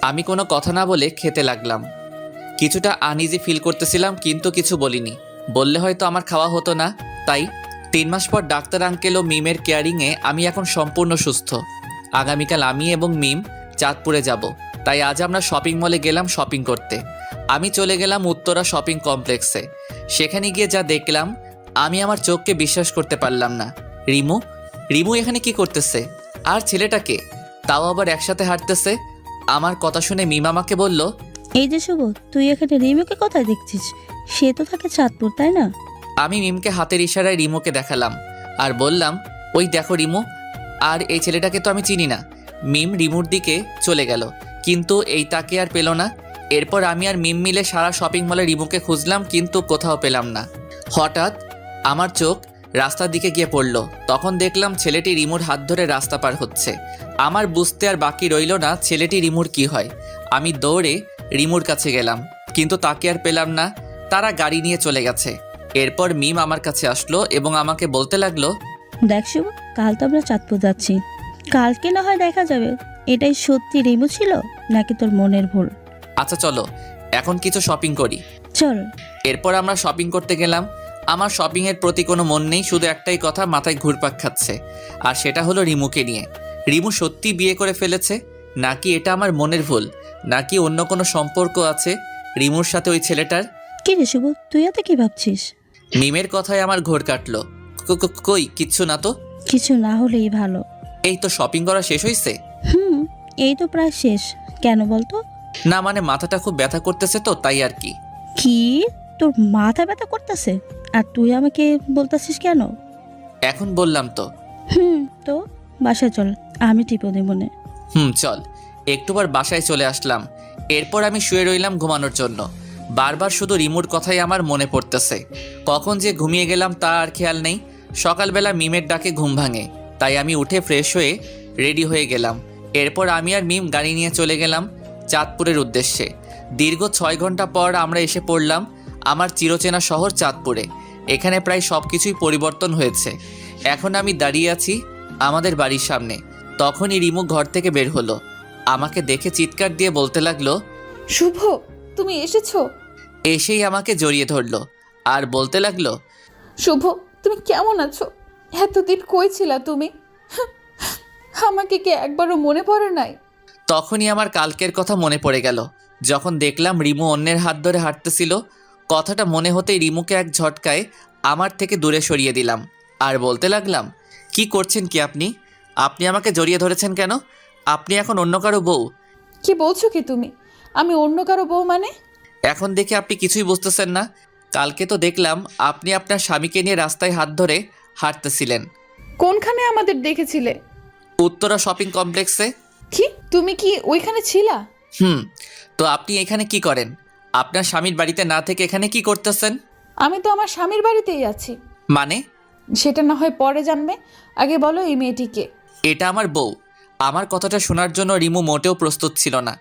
আমি কোনো কথা না বলে খেতে লাগলাম। কিছুটা আনইজি ফিল করতেছিলাম, কিন্তু কিছু বলিনি। বললে হয়তো আমার খাওয়া হতো না। তাই 3 মাস পর ডাক্তার আঙ্কেল ও মিমের কেয়ারিংয়ে আমি এখন সম্পূর্ণ সুস্থ। আগামীকাল আমি এবং মিম চাঁদপুরে যাব, তাই আজ আমরা শপিং মলে গেলাম শপিং করতে। আমি চলে গেলাম উত্তরা শপিং কমপ্লেক্সে। সেখানে গিয়ে যা দেখলাম আমি আমার চোখকে বিশ্বাস করতে পারলাম না। রিমু রিমু এখানে কি করতেছে? আর ছেলেটাকে, তাও আবার একসাথে হাঁটতেছে। আমার কথা শুনে মিম আমাকে বলল, এই যে শুভ, তুই এখানে রিমুকে কোথায় দেখছিস? সে তো থাকে চাঁদপুর, তাই না? আমি মিমকে হাতের ইশারায় রিমুকে দেখালাম আর বললাম, ওই দেখো রিমু। আর এই ছেলেটাকে তো আমি চিনি না। মিম রিমুর দিকে চলে গেল, কিন্তু এই তাকে আর পেল না। এরপর আমি আর মিম মিলে সারা শপিং মলে রিমুকে খুঁজলাম, কিন্তু কোথাও পেলাম না। হঠাৎ আমার চোখ রাস্তার দিকে গিয়ে পড়ল। তখন দেখলাম ছেলেটি রিমুর হাত ধরে রাস্তা পার হচ্ছে। আমার বুঝতে আর বাকি রইল না ছেলেটি রিমুর কি হয়। আমি দৌড়ে রিমুর কাছে গেলাম, কিন্তু তাকে আর পেলাম না। তারা গাড়ি নিয়ে চলে গেছে। এরপর মিম আমার কাছে আসলো এবং আমাকে বলতে লাগলো, দেখ শুভ, কাল তো আমরা চাঁদপুর যাচ্ছি। কালকে না হয় দেখা যাবে এটাই সত্যি রিমু ছিল নাকি তোর মনের ভুল। আচ্ছা চলো এখন কিছু শপিং করি। চল। এরপর আমরা শপিং করতে গেলাম। আমার শপিংয়ের প্রতি কোনো মন নেই, শুধু একটাই কথা মাথায় ঘুরপাক খাচ্ছে, আর সেটা হলো রিমুকে নিয়ে। রিমু সত্যি বিয়ে করে ফেলেছে, নাকি এটা আমার মনের ভুল, নাকি অন্য কোনো সম্পর্ক আছে রিমুর সাথে ওই ছেলেটার? কি রে শুভ, তুই এত কি ভাবছিস? মিমের কথায় আমার ঘোর কাটলো। কই কিচ্ছু না তো। কিছু না হলেই ভালো। এই তো শপিং করা শেষ হয়েছে। এই তো প্রায় শেষ। কেন বলতো? না মানে মাথাটা খুব ব্যথা করতেছে তো, তাই আর কি। কি, তোর মাথা ব্যথা করতেছে? আর তুই আমাকে বলতেছিস কেন? এখন বললাম তো। তো বাসায় চল, আমি টিপো দেব মনে। চল। একটুবার বাসায় চলে আসলাম। এরপর আমি শুয়ে রইলাম ঘুমানোর জন্য। বারবার শুধু রিমুর কথাই আমার মনে পড়তেছে। কখন যে ঘুমিয়ে গেলাম তা আর খেয়াল নেই। সকালবেলা মিমের ডাকে ঘুম ভাঙে, তাই আমি উঠে ফ্রেশ হয়ে রেডি হয়ে গেলাম। এরপর আমি আর মিম গাড়ি নিয়ে চলে গেলাম চাঁদপুরের উদ্দেশ্যে। দীর্ঘ 6 ঘন্টা পর আমরা এসে পড়লাম আমার চিরচেনা শহর চাঁদপুরে। এখানে প্রায় সব কিছুই পরিবর্তন হয়েছে। এখন আমি দাঁড়িয়ে আছি আমাদের বাড়ির সামনে। তখনই রিমু ঘর থেকে বের হলো। আমাকে দেখে চিৎকার দিয়ে বলতে লাগলো, শুভ, তুমি এসেছো? এসেই আমাকে জড়িয়ে ধরলো আর বলতে লাগলো, শুভ, তুমি কেমন আছো? এতদিন কই ছিলা তুমি? আমাকে কি একবারও মনে পড়ে নাই? তখনই আমার কালকের কথা মনে পড়ে গেল, যখন দেখলাম রিমু অন্যের হাত ধরে হাঁটতেছিল। কথাটা মনে হতেই রিমুকে এক ঝটকায় আমার থেকে দূরে সরিয়ে দিলাম আর বলতে লাগলাম, কি করছেন কি আপনি? আপনি আমাকে জড়িয়ে ধরেছেন কেন? আপনি এখন অন্য কারো বউ। কি বলছো কি তুমি? আমি অন্য কারো বউ মানে? এখন দেখে আপনি কিছুই বুঝতেছেন না। কালকে তো দেখলাম আপনি আপনার স্বামীকে নিয়ে রাস্তায় হাত ধরে হাঁটতেছিলেন। কোনখানে আমাদের দেখেছিলে? উত্তরা শপিং কমপ্লেক্সে। কি, তুমি কি ওইখানে ছিলা? তো আপনি এখানে কি করেন? আপনার স্বামীর বাড়িতে না থেকে এখানে কি করতেছেন? আমি তো আমার স্বামীর বাড়িতেই আছি। মানে? সেটা না হয় পরে জানবে, আগে বলো এই মেয়েটিকে। এটা আমার বউ। আমার কথাটা শোনার জন্য রিমু মোটেও প্রস্তুত ছিল না।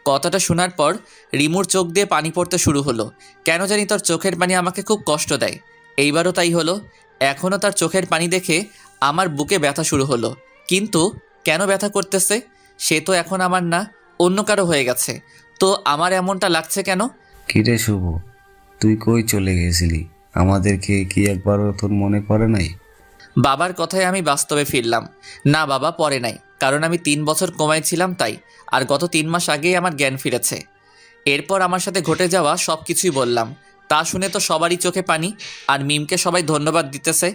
কথাটা শোনার পর রিমুর চোখ দিয়ে পানি পড়তে শুরু হলো। কেন জানি তার চোখের পানি আমাকে খুব কষ্ট দেয়। এইবারও তাই হলো। এখনও তার চোখের পানি দেখে আমার বুকে ব্যথা শুরু হলো। কিন্তু কেন ব্যথা করতেছে? সে তো এখন আমার না, অন্য কারো হয়ে গেছে। তো আমার এমনটা লাগছে কেন? কিরে শুভ, তুই কই চলে গেছিলি? আমাদেরকে কি একবারও তোর মনে পড়ে নাই? বাবার কথায় আমি বাস্তবে ফিরলাম। না বাবা, পরে নাই, কারণ আমি 3 বছর কোমায় ছিলাম তাই। আর গত 3 মাস আগেই আমার জ্ঞান ফিরেছে। এরপর আমার সাথে ঘটে যাওয়া সব কিছুই বললাম। তা শুনে তো সবারই চোখে পানি, আর মিমকে সবাই ধন্যবাদ দিতেছে।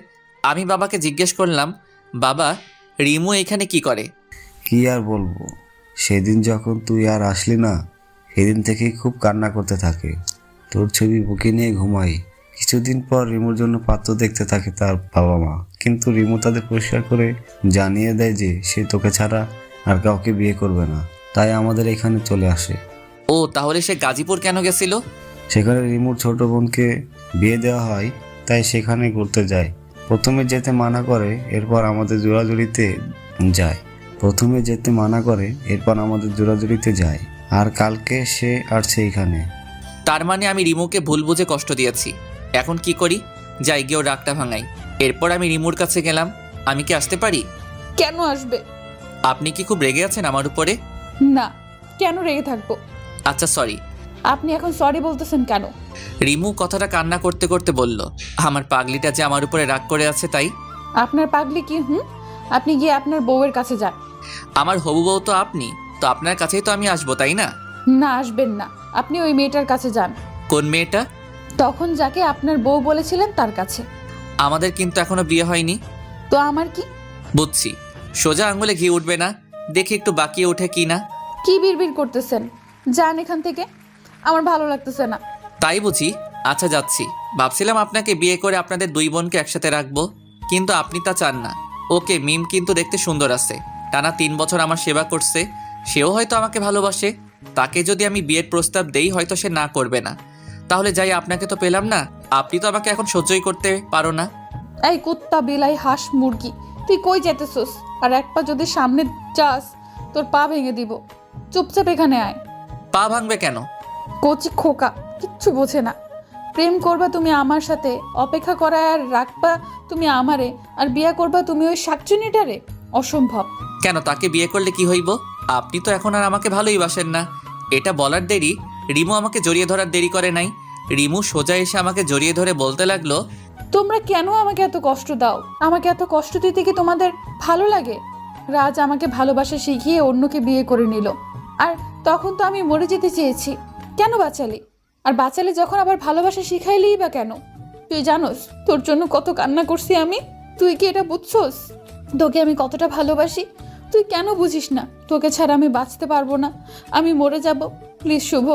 আমি বাবাকে জিজ্ঞেস করলাম, বাবা, রিমু এখানে কি করে? কি আর বলবো, সেদিন যখন তুই আর আসলি না, সেদিন থেকেই খুব কান্না করতে থাকে। তোর ছবি বুকে নিয়ে ঘুমাই। কিছুদিন পর রিমুর জন্য পাত্র দেখতে থাকে তার বাবা মা, কিন্তু রিমু তাদের পরিষ্কার করে জানিয়ে দেয় যে সে তোকে ছাড়া আর কাউকে বিয়ে করবে না। তাই আমাদের এখানে চলে আসে। ও, তাহলে সে গাজীপুর কেন গেছিল? সেখানে রিমুর ছোট বোনকে বিয়ে দেওয়া হয়, তাই সেখানে ঘুরতে যায়। প্রথমে যেতে মানা করে, এরপর আমাদের জোড়াজুড়িতে যায়। আর কালকে সে আসছে এখানে। তার মানে আমি রিমুকে ভুল বুঝে কষ্ট দিয়েছি। এখন কি করি? যাই গিয়ে ওর রাগটা ভাঙাই। এরপর আমি রিমুর কাছে গেলাম। আমি কি আসতে পারি? কেন আসবে? আপনি কি খুব রেগে আছেন আমার উপরে? না, কেন রেগে থাকবো? আচ্ছা সরি। আপনি এখন সরি বলতেছেন কেন? রিমু কথাটা কান্না করতে করতে বলল, আমার পাগলিটা যে আমার উপরে রাগ করে আছে তাই। আপনার পাগলি কি? আপনি গিয়ে আপনার বউয়ের কাছে যান। আমার হবু বউ তো আপনি, তো আপনার কাছেই তো আমি আসবো, তাই না? না, আসবেন না। আপনি ওই মেয়েটার কাছে যান। কোন মেয়েটা? তখন যাকে আপনার বউ বলেছিলেন তার কাছে। আমাদের কিন্তু এখনো বিয়ে হয়নি। তো আমার কি? বুঝছি, সোজা আঙুলে ঘি উঠবে না, দেখি একটু বাকিয়ে ওঠে কি না। কি বিড়বিড় করতেছেন? যান এখান থেকে, আমার ভালো লাগতেছে না। তাই বুঝি? আচ্ছা যাচ্ছি। ভাবছিলাম আপনাকে বিয়ে করে আপনাদের দুই বোনকে একসাথে রাখবো, কিন্তু আপনি তা চান না। ওকে, মিম কিন্তু দেখতে সুন্দর আছে, টানা 3 বছর আমার সেবা করছে, সেও হয়তো আমাকে ভালোবাসে। তাকে যদি আমি বিয়ের প্রস্তাব দেই হয়তো সে না করবে না। তাহলে যাই, আপনাকে তো পেলাম না, আপনি তো আমাকে এখন সহ্যই করতে পারো না। এই কুত্তা, বিলাই, হাঁস, মুরগি, তুই কই যেতেছস? আর এক পা যদি সামনে যাস তোর পা ভেঙে দিব। চুপচাপ এখানে আয়। পা ভাঙবে কেন? কচি খোকা, কিচ্ছু বোঝে না। প্রেম করবা তুমি আমার সাথে, অপেক্ষা করা আর রাখবা তুমি আমারে, আর বিয়ে করবা তুমি ওই শাকচুনিটারে? অসম্ভব। কেন, তাকে বিয়ে করলে কি হইব? আপনি তো এখন আর আমাকে ভালোই বাসেন না। এটা বলার দেরি রিমু আমাকে জড়িয়ে ধরার দেরি করে নাই। রিমু সোজা এসে আমাকে জড়িয়ে ধরে বলতে লাগলো, তোমরা কেন আমাকে এত কষ্ট দাও? আমাকে এত কষ্ট দিতে কি তোমাদের ভালো লাগে? রাজ আমাকে ভালোবাসা শিখিয়ে অন্যকে বিয়ে করে নিল, আর তখন তো আমি মরে যেতে চেয়েছি। কেন বাঁচালি? আর বাঁচালে যখন আবার ভালোবাসা শিখাইলেই বা কেন? তুই জানোস তোর জন্য কত কান্না করছি আমি? তুই কি এটা বুঝছস? তোকে আমি কতটা ভালোবাসি তুই কেন বুঝিস না? তোকে ছাড়া আমি বাঁচতে পারবো না, আমি মরে যাব। প্লিজ শুভ,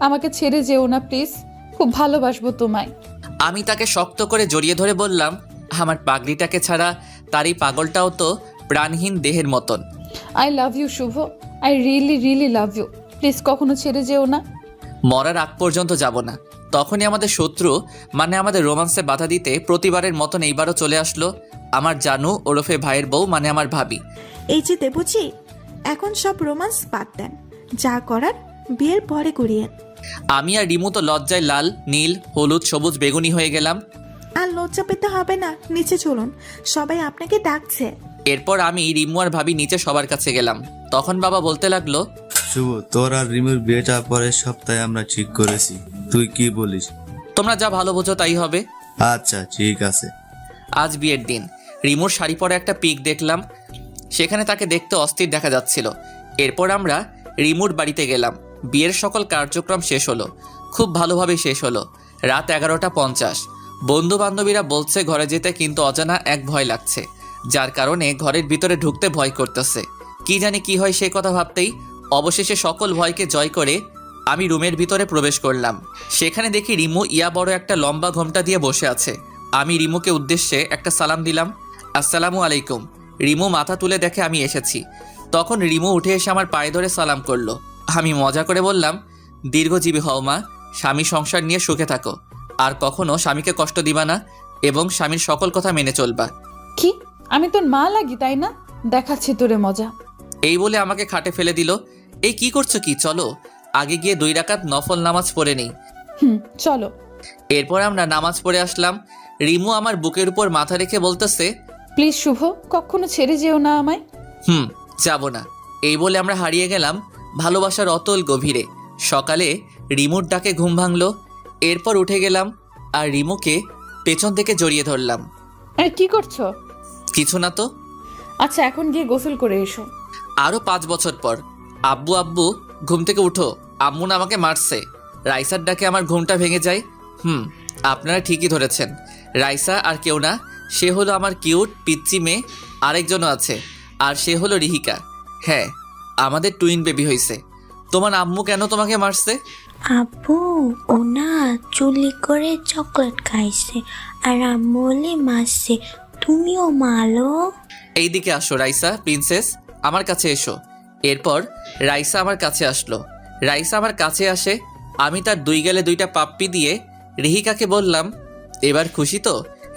আমাকে ছেড়ে যেও না প্লিজ, খুব ভালোবাসবো তোমায়। আমি তাকে শক্ত করে জড়িয়ে ধরে বললাম, আমার পাগড়িটাকে ছাড়া তার এই পাগলটাও তো প্রাণহীন দেহের মতন। I love you Shubh, I really really love you, please কখনো ছেড়ে যেও না। মরার আগ পর্যন্ত যাব না। তখনই আমাদের শত্রু মানে আমাদের রোমান্সে বাধা দিতে প্রতিবারের মতন এইবারও চলে আসলো আমার জানু ওরফে ভাইয়ের বউ মানে আমার ভাবি। এই যে দেবুজি, এখন সব রোমান্স বাদ দেন, যা করার বিয়ের পরে করিয়েন। আমি আর রিমু তো লজ্জায় লাল, নীল, হলুদ, সবুজ, বেগুনি হয়ে গেলাম। আর লজ্জা পেতে হবে না, নিচে চলুন, সবাই আপনাকে ডাকছে। এরপর আমি, রিমু আর ভাবি নিচে সবার কাছে গেলাম। তখন বাবা বলতে লাগলো, শুভ, তোর আর রিমুর বিয়েটা পরের সপ্তাহে আমরা ঠিক করেছি, তুই কি বলিস? তোমরা যা ভালো বোঝো তাই হবে। আচ্ছা ঠিক আছে। আজ বিয়ের দিন। রিমুর শাড়ি পরা একটা পিক দেখলাম, সেখানে তাকে দেখতে অস্থির দেখা যাচ্ছিল। এরপর আমরা রিমুর বাড়িতে গেলাম। বিয়ের সকল কার্যক্রম শেষ হলো, খুব ভালোভাবে শেষ হলো। রাত 11:50। বন্ধু বান্ধবীরা বলছে ঘরে যেতে, কিন্তু অজানা এক ভয় লাগছে, যার কারণে ঘরের ভিতরে ঢুকতে ভয় করতেছে। কি জানি কি হয় সে কথা ভাবতেই অবশেষে সকল ভয়কে জয় করে আমি রুমের ভিতরে প্রবেশ করলাম। সেখানে দেখি রিমু ইয়া বড় একটা লম্বা ঘোমটা দিয়ে বসে আছে। আমি রিমুকে উদ্দেশ্যে একটা সালাম দিলাম, আসসালামু আলাইকুম। রিমু মাথা তুলে দেখে আমি এসেছি। তখন রিমু উঠে এসে আমার পায়ে ধরে সালাম করলো। আমি মজা করে বললাম, দীর্ঘজীবী হও মা, স্বামী সংসার নিয়ে সুখে থাকো, আর কখনো স্বামীকে কষ্ট দিবা না এবং স্বামীর সকল কথা মেনে চলবা। কি, আমি তোর মা লাগি তাই না? দেখাচ্ছি তোরে মজা। এই বলে আমাকে খাটে ফেলে দিল। এই কি করছো কি? চলো আগে গিয়ে 2 রাকাত নফল নামাজ পড়ে নেই। চলো। এরপর আমরা নামাজ পড়ে আসলাম। রিমু আমার বুকের উপর মাথা রেখে বলতেছে, প্লিজ শুভ, কখনো ছেড়ে যেও না আমায়। যাব না। এই বলে আমরা হারিয়ে গেলাম ভালোবাসার অতল গভীরে। সকালে রিমুর ডাকে ঘুম ভাঙলো। এরপর উঠে গেলাম আর রিমুকে পেছন থেকে জড়িয়ে ধরলাম। আরে কি করছো? কিছু না তো। আচ্ছা, এখন গিয়ে গোসল করে এসো। আরো 5 বছর পর। আব্বু আব্বু, ঘুম থেকে উঠো, আম্মু না আমাকে মারছে। রাইসার ডাকে আমার ঘুমটা ভেঙে যায়। আপনারা ঠিকই ধরেছেন, রাইসা আর কেউ না, সে হলো আমার কিউট পিচ্চি মেয়ে। আরেকজনও আছে, আর সে হলো রিহিকা। হ্যাঁ, আমাদের টুইন বেবি হয়েছে। তোমার আম্মু কেন তোমাকে মারছে? আব্বু ও না চুলি করে চকলেট খাইছে আর আম্মু হলে মারছে, তুমিও মারো। এইদিকে আসো রাইসা প্রিন্সেস, আমার কাছে এসো। এরপর রাইসা আমার কাছে আসলো। রাইসা আমার কাছে আসে, আমি তার 2 গালে 2টা পাপ্পি দিয়ে রিহিকাকে বললাম, এবার খুশি তো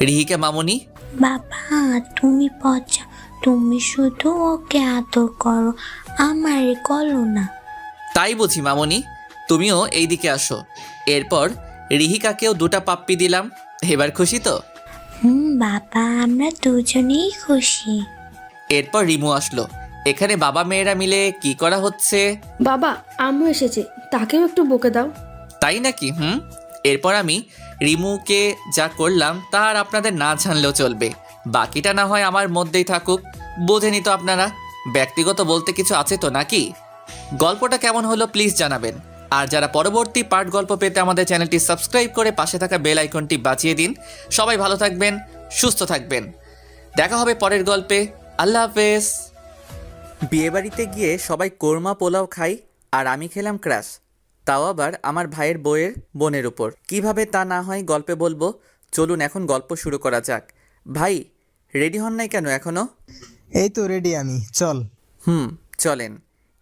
রিহিকা মামুনি? বাবা তুমি পচা, তুমি শুধু ওকে আদর করো, আমারে করো না। তাই বুঝি মামুনি, তুমিও এইদিকে আসো। এরপর রিহিকাকেও 2টা পাপ্পি দিলাম। এবার খুশি তো? বাবা আমরা দুজনেই খুশি। এরপর রিমু আসলো। এখানে বাবা মেয়েরা মিলে কি করা হচ্ছে? বাবা আম্মু এসেছে, তাকেও একটু বকে দাও। তাই নাকি? এরপর আমি রিমুকে যা করলাম তার আপনাদের না জানলেও চলবে, বাকিটা না হয় আমার মধ্যেই থাকুক। বোঝেনি তো আপনারা, ব্যক্তিগত বলতে কিছু আছে তো নাকি? গল্পটা কেমন হলো প্লিজ জানাবেন। আর যারা পরবর্তী পার্ট গল্প পেতে আমাদের চ্যানেলটি সাবস্ক্রাইব করে পাশে থাকা বেল আইকনটি বাজিয়ে দিন। সবাই ভালো থাকবেন, সুস্থ থাকবেন। দেখা হবে পরের গল্পে। আল্লাহ হাফেজ। বিয়েবাড়িতে গিয়ে সবাই কোরমা পোলাও খাই আর আমি খেলাম ক্রাশ, তাও আবার আমার ভাইয়ের বউয়ের বোনের উপর। কিভাবে তা না হয় গল্পে বলবো। চলুন এখন গল্প শুরু করা যাক। ভাই রেডি হন নাই কেন এখনো? এই তো রেডি আমি, চল। চলেন।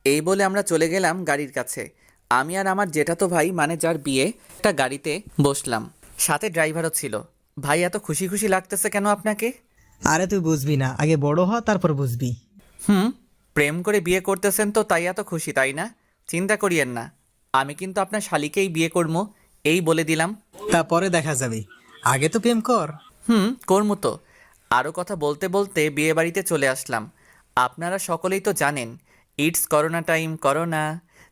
এই বলে আমরা চলে গেলাম গাড়ির কাছে। আমি আর আমার জেঠাতো ভাই মানে যার বিয়ে, একটা গাড়িতে বসলাম, সাথে ড্রাইভারও ছিল। ভাই এত খুশি খুশি লাগতেছে কেন আপনাকে? আরে তুই বুঝবি না, আগে বড় হ তারপর বুঝবি। প্রেম করে বিয়ে করতেছেন তো তাই এত খুশি, তাই না? চিন্তা করিয়েন না, আমি কিন্তু আপনার শালিকেই বিয়ে করবো, এই বলে দিলাম। তারপরে দেখা যাবে, আগে তো প্রেম কর। করবো তো। আরও কথা বলতে বলতে বিয়ে বাড়িতে চলে আসলাম। আপনারা সকলেই তো জানেন ইটস করোনা টাইম, করোনা,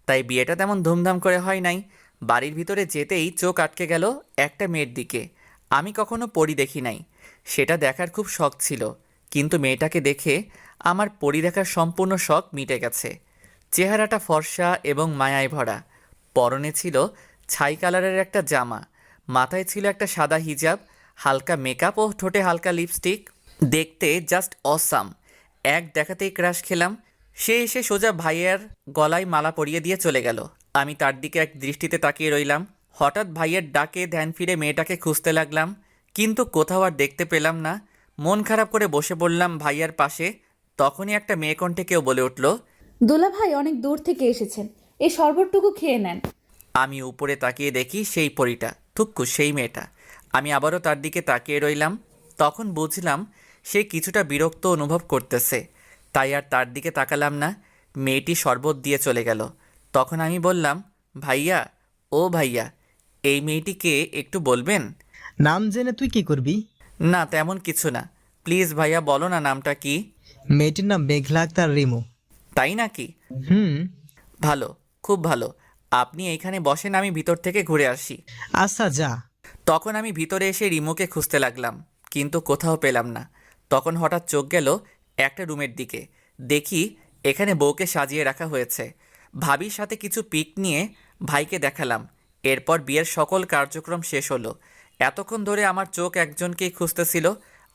তাই বিয়েটা তেমন ধুমধাম করে হয় নাই। বাড়ির ভিতরে যেতেই চোখ আটকে গেল একটা মেয়ের দিকে। আমি কখনো পরি দেখি নাই, সেটা দেখার খুব শখ ছিল, কিন্তু মেয়েটাকে দেখে আমার পরি দেখার সম্পূর্ণ শখ মিটে গেছে। চেহারাটা ফর্সা এবং মায়ায় ভরা, পরনে ছিল ছাই কালারের একটা জামা, মাথায় ছিল একটা সাদা হিজাব, হালকা মেকআপ ও ঠোঁটে হালকা লিপস্টিক। দেখতে জাস্ট অসাম। এক দেখাতেই ক্রাশ খেলাম। সে এসে সোজা ভাইয়ের গলায় মালা পরিয়ে দিয়ে চলে গেল। আমি তার দিকে এক দৃষ্টিতে তাকিয়ে রইলাম। হঠাৎ ভাইয়ের ডাকে ধ্যান ফিরে মেয়েটাকে খুঁজতে লাগলাম, কিন্তু কোথাও আর দেখতে পেলাম না। মন খারাপ করে বসে পড়লাম ভাইয়ার পাশে। তখনই একটা মেয়ে কণ্ঠে কেউ বলে উঠল, দুলা ভাই অনেক দূর থেকে এসেছেন, এই শরবতটুকু খেয়ে নেন। আমি উপরে তাকিয়ে দেখি সেই পরীটা, থুক্কু সেই মেয়েটা। আমি আবারও তার দিকে তাকিয়ে রইলাম। তখন বুঝলাম সে কিছুটা বিরক্ত অনুভব করতেছে, তাই আর তার দিকে তাকালাম না। মেয়েটি শরবত দিয়ে চলে গেল। তখন আমি বললাম, ভাইয়া, ও ভাইয়া, এই মেয়েটিকে একটু বলবেন? নাম জেনে তুই কি করবি? না তেমন কিছু না, প্লিজ ভাইয়া বলো না নামটা কি। মেয়েটির নাম মেঘলা আক্তার রিমু। তাই নাকি? ভালো, খুব ভালো। আপনি এইখানে বসেন, আমি ভিতর থেকে ঘুরে আসি। আচ্ছা যা। তখন আমি ভিতরে এসে রিমুকে খুঁজতে লাগলাম, কিন্তু কোথাও পেলাম না। তখন হঠাৎ চোখ গেল একটা রুমের দিকে। দেখি এখানে বউকে সাজিয়ে রাখা হয়েছে। ভাবির সাথে কিছু পিক নিয়ে ভাইকে দেখালাম। এরপর বিয়ের সকল কার্যক্রম শেষ হলো। এতক্ষণ ধরে আমার চোখ একজনকেই খুঁজতেছিল,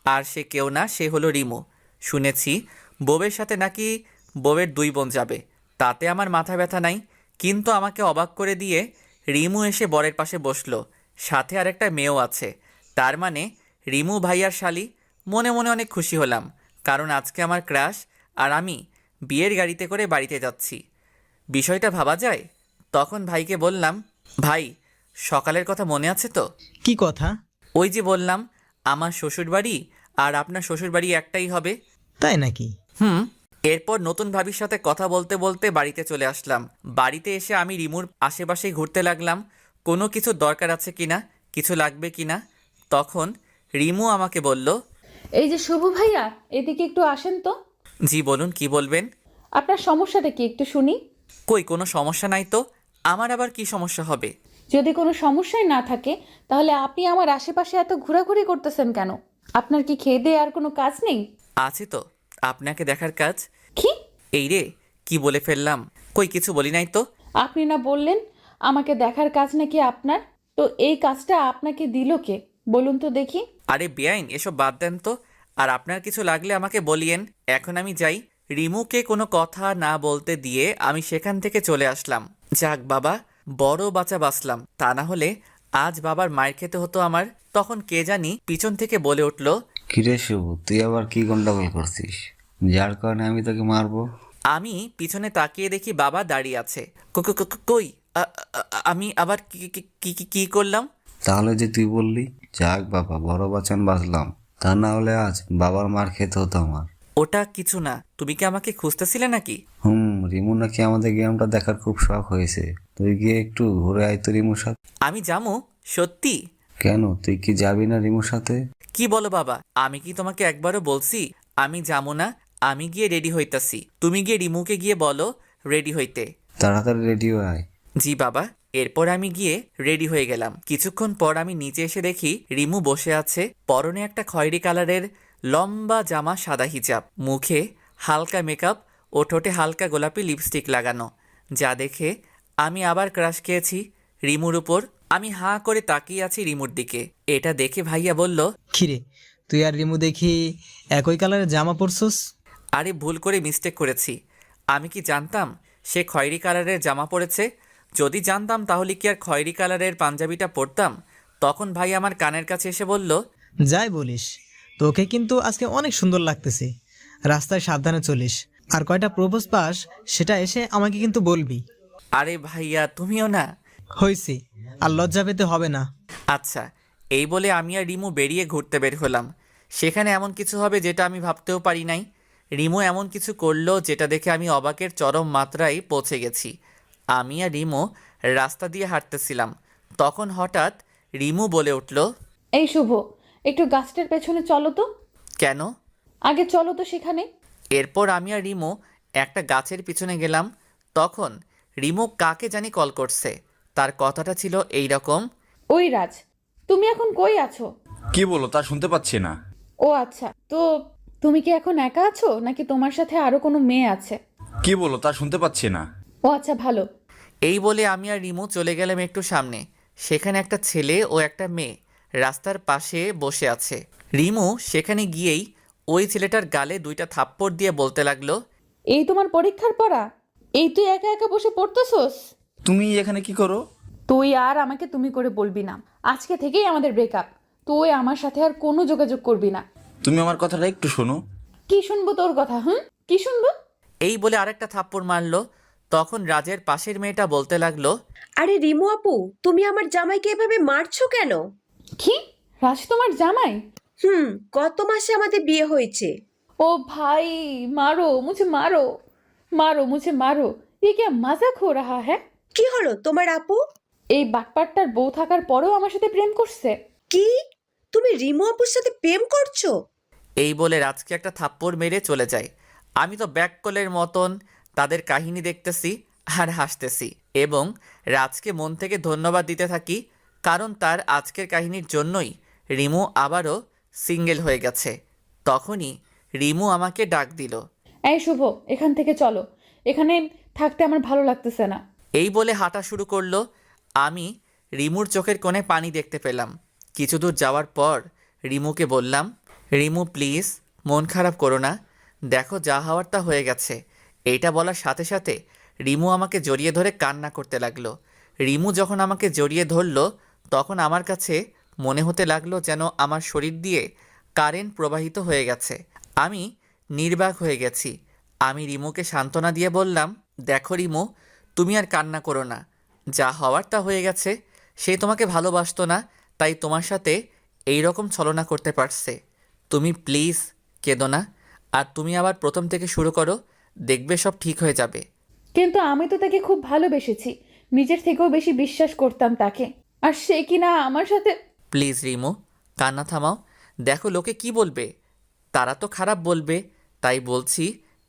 আর সে কেউ না, সে হলো রিমু। শুনেছি বউয়ের সাথে নাকি বউয়ের 2 বোন যাবে, তাতে আমার মাথা ব্যথা নাই, কিন্তু আমাকে অবাক করে দিয়ে রিমু এসে বরের পাশে বসলো। সাথে আরেকটা মেয়েও আছে, তার মানে রিমু ভাইয়ার শালি। মনে মনে অনেক খুশি হলাম, কারণ আজকে আমার ক্রাশ আর আমি বিয়ের গাড়িতে করে বাড়িতে যাচ্ছি। বিষয়টা ভাবা যায়। তখন ভাইকে বললাম, ভাই সকালের কথা মনে আছে তো? কি কথা? ওই যে বললাম আমার শ্বশুরবাড়ি আর আপনার শ্বশুরবাড়ি একটাই হবে। তাই নাকি? এরপর নতুন ভাবির সাথে কথা বলতে বলতে বাড়িতে চলে আসলাম। বাড়িতে এসে আমি রিমুর আশেপাশেই ঘুরতে লাগলাম, কোনো কিছু দরকার আছে কিনা, কিছু লাগবে কিনা। তখন রিমু আমাকে বলল, এই যে শুভ ভাইয়া, এদিকে একটু আসেন তো। জি বলুন, কি বলবেন? আপনার সমস্যাটা কি একটু শুনি। কই কোনো সমস্যা নাই তো, আমার আবার কি সমস্যা হবে? যদি কোনো সমস্যাই না থাকে তাহলে আপনি আমার আশেপাশে এত ঘোরাঘুরি করতেছেন কেন? আপনার কি খেয়ে দিয়ে আর কোনো কাজ নেই? আছে তো, আপনাকে দেখার কাজ। কি? এই রে, কি বলে ফেললাম? কই কিছু বলি নাই তো। আপনি না বললেন আমাকে দেখার কাজ নাকি আপনার? তো এই কাজটা আপনাকে দিল কে বলুন তো দেখি। আরে বেআইন, এসব বাদ দেন তো। আর আপনার কিছু লাগলে আমাকে বলিয়েন। এখন আমি যাই। রিমুকে কোনো কথা না বলতে দিয়ে আমি সেখান থেকে চলে আসলাম। যাক বাবা, বড় বাঁচা বাঁচলাম, তা না হলে আজ বাবার মায়ের খেতে হতো আমার। তখন কে জানি পিছন থেকে বলে উঠল, কিরে শুভ, তুই আবার কি গন্ডগোল করছিস যার কারণে আমি তোকে মারবো? আমি পিছনে তাকিয়ে দেখি বাবা দাঁড়িয়ে আছে। কই আমি আবার কি করলাম? তাহলে যে তুই বললি, যাক বাবা বড় বাঁচান বাঁচলাম, তা না হলে আজ বাবার মার খেতে হতো আমার। ওটা কিছু না, তুমি কি আমাকে খুঁজতেছিলে নাকি? রিমু নাকি আমাদের গেমটা দেখার খুব শখ হয়েছে, তুই গিয়ে একটু ঘুরে আয় তো রিমুর সাথে। আমি যাবো? সত্যি? কেন, তুই কি যাবি না রিমুর সাথে? কি বলো বাবা, আমি কি তোমাকে একবারও বলছি আমি যাবো না? আমি গিয়ে রেডি হইতাছি, তুমি গিয়ে রিমুকে গিয়ে বলো রেডি হইতে। তাড়াতাড়ি রেডি হয়ে আয়। জি বাবা। এরপর আমি গিয়ে রেডি হয়ে গেলাম। কিছুক্ষণ পর আমি নিচে এসে দেখি রিমু বসে আছে, পরনে একটা খয়েরি কালারের লম্বা জামা, সাদা হিজাব, মুখে হালকা মেকআপ ও ঠোঁটে হালকা গোলাপি লিপস্টিক লাগানো, যা দেখে আমি আবার ক্রাশ খেয়েছি রিমুর উপর। আমি হাঁ করে তাকিয়ে আছি রিমুর দিকে। এটা দেখে ভাইয়া বলল, খিরে, তুই আর রিমু দেখি একই কালারের জামা পরছস। আরে ভুল করে মিস্টেক করেছি। আমি কি জানতাম সে খয়েরি কালারের জামা পরেছে? যদি জানতাম তাহলে কি আর খয়েরি কালারের পাঞ্জাবিটা পরতাম? তখন ভাই আমার কানের কাছে এসে বলল, যাই বলিস, তোকে কিন্তু আজকে অনেক সুন্দর লাগতেছে। রাস্তায় সাবধানে চলিস, আর কয়টা প্রপোজ পাস সেটা এসে আমাকে কিন্তু বলবি। আরে ভাইয়া তুমিও না। হইছে, আর লজ্জা পেতে হবে না। আচ্ছা, এই বলে আমি আর রিমু বেরিয়ে ঘুরতে বের হলাম। সেখানে এমন কিছু হবে যেটা আমি ভাবতেও পারি নাই। রিমু এমন কিছু করলো যেটা দেখে আমি অবাকের চরম মাত্রায় পৌঁছে গেছি। আমি আর রিমু রাস্তা দিয়ে হাঁটতেছিলাম, তখন হঠাৎ রিমু বলে উঠল, এই শুভ, একটু গাছটার পেছনে চলো তো। কেন? আগে চলো তো সেখানে। এরপর আমি আর রিমু একটা গাছের পিছনে গেলাম। তখন রিমু কাকে জানি কল করছে। তার কথাটা ছিল এই রকম, ওই রাজ, তুমি এখন কই আছো? কি বলো তা শুনতে পাচ্ছি না। ও আচ্ছা, তো তুমি কি এখন একা আছো নাকি তোমার সাথে আরো কোনো মেয়ে আছে? কি বলো তা শুনতে পাচ্ছি না। ও আচ্ছা, ভালো। এই বলে আমি আর রিমু চলে গেলাম একটু সামনে। সেখানে একটা ছেলে ও একটা মেয়ে রাস্তার পাশে বসে আছে। রিমু সেখানে গিয়েই ওই ছেলেটার গালে 2টা থাপ্পড় দিয়ে বলতে লাগলো, এই তোমার পরীক্ষার পড়া? এই তুই একা একা বসে পড়তেছস? তুমি এখানে কি করো? তুই আর আমাকে তুমি করে বলবি না। আজকে থেকেই আমাদের ব্রেকআপ। তুই আমার সাথে আর কোনো যোগাযোগ করবি না। তুমি আমার কথাটা একটু শোনো। কি শুনবো তোর কথা? কি শুনবো? এই বলে আরেকটা থাপ্পড় মারলো। তখন রাজের পাশের মেয়েটা বলতে লাগলো, আরে রিমু আপু, তুমি আমার জামাইকে এভাবে মারছো কেন? কি? রাজ তোমার জামাই? গত মাসে আমাদের বিয়ে হয়েছে। ओ भाई, मारो मुझे, मारो मारो मुझे, मारो। ये क्या मजाक हो रहा है? কি হলো তোমার আপু? এই বাটপারটার বউ থাকার পরেও আমার সাথে প্রেম করছে। কি? তুমি রিমু আপুর সাথে প্রেম করছো? এই বলে রাজকে একটা থাপ্পড় মেরে চলে যায়। আমি তো ব্যাককলের মতন তাদের কাহিনী দেখতেছি আর হাসতেছি এবং রাজকে মন থেকে ধন্যবাদ দিতে থাকি, কারণ তার আজকের কাহিনীর জন্যই রিমু আবারও সিঙ্গেল হয়ে গেছে। তখনই রিমু আমাকে ডাক দিল, এই শুভ, এখান থেকে চলো, এখানে থাকতে আমার ভালো লাগতেছে না। এই বলে হাঁটা শুরু করলো। আমি রিমুর চোখের কোণে পানি দেখতে পেলাম। কিছু দূর যাওয়ার পর রিমুকে বললাম, রিমু প্লিজ মন খারাপ করো না, দেখো যা হওয়ার তা হয়ে গেছে। এইটা বলার সাথে সাথে রিমু আমাকে জড়িয়ে ধরে কান্না করতে লাগলো। রিমু যখন আমাকে জড়িয়ে ধরলো তখন আমার কাছে মনে হতে লাগলো যেন আমার শরীর দিয়ে কারেন্ট প্রবাহিত হয়ে গেছে। আমি নির্বাক হয়ে গেছি। আমি রিমুকে সান্ত্বনা দিয়ে বললাম, দেখো রিমু, তুমি আর কান্না করো না, যা হওয়ার তা হয়ে গেছে। সে তোমাকে ভালোবাসতো না, তাই তোমার সাথে এই রকম ছলনা করতে পারছে। তুমি প্লিজ কেঁদো না, আর তুমি আবার প্রথম থেকে শুরু করো, দেখবে সব ঠিক হয়ে যাবে। কিন্তু আমি তো তাকে খুব ভালোবেসেছি, নিজের থেকেও বেশি বিশ্বাস করতাম তাকে, আর সে কিনা আমার সাথে। প্লিজ রিমু, কান্না থামাও। দেখো লোকে কি বলবে, তারা তো খারাপ বলবে, তাই বলছি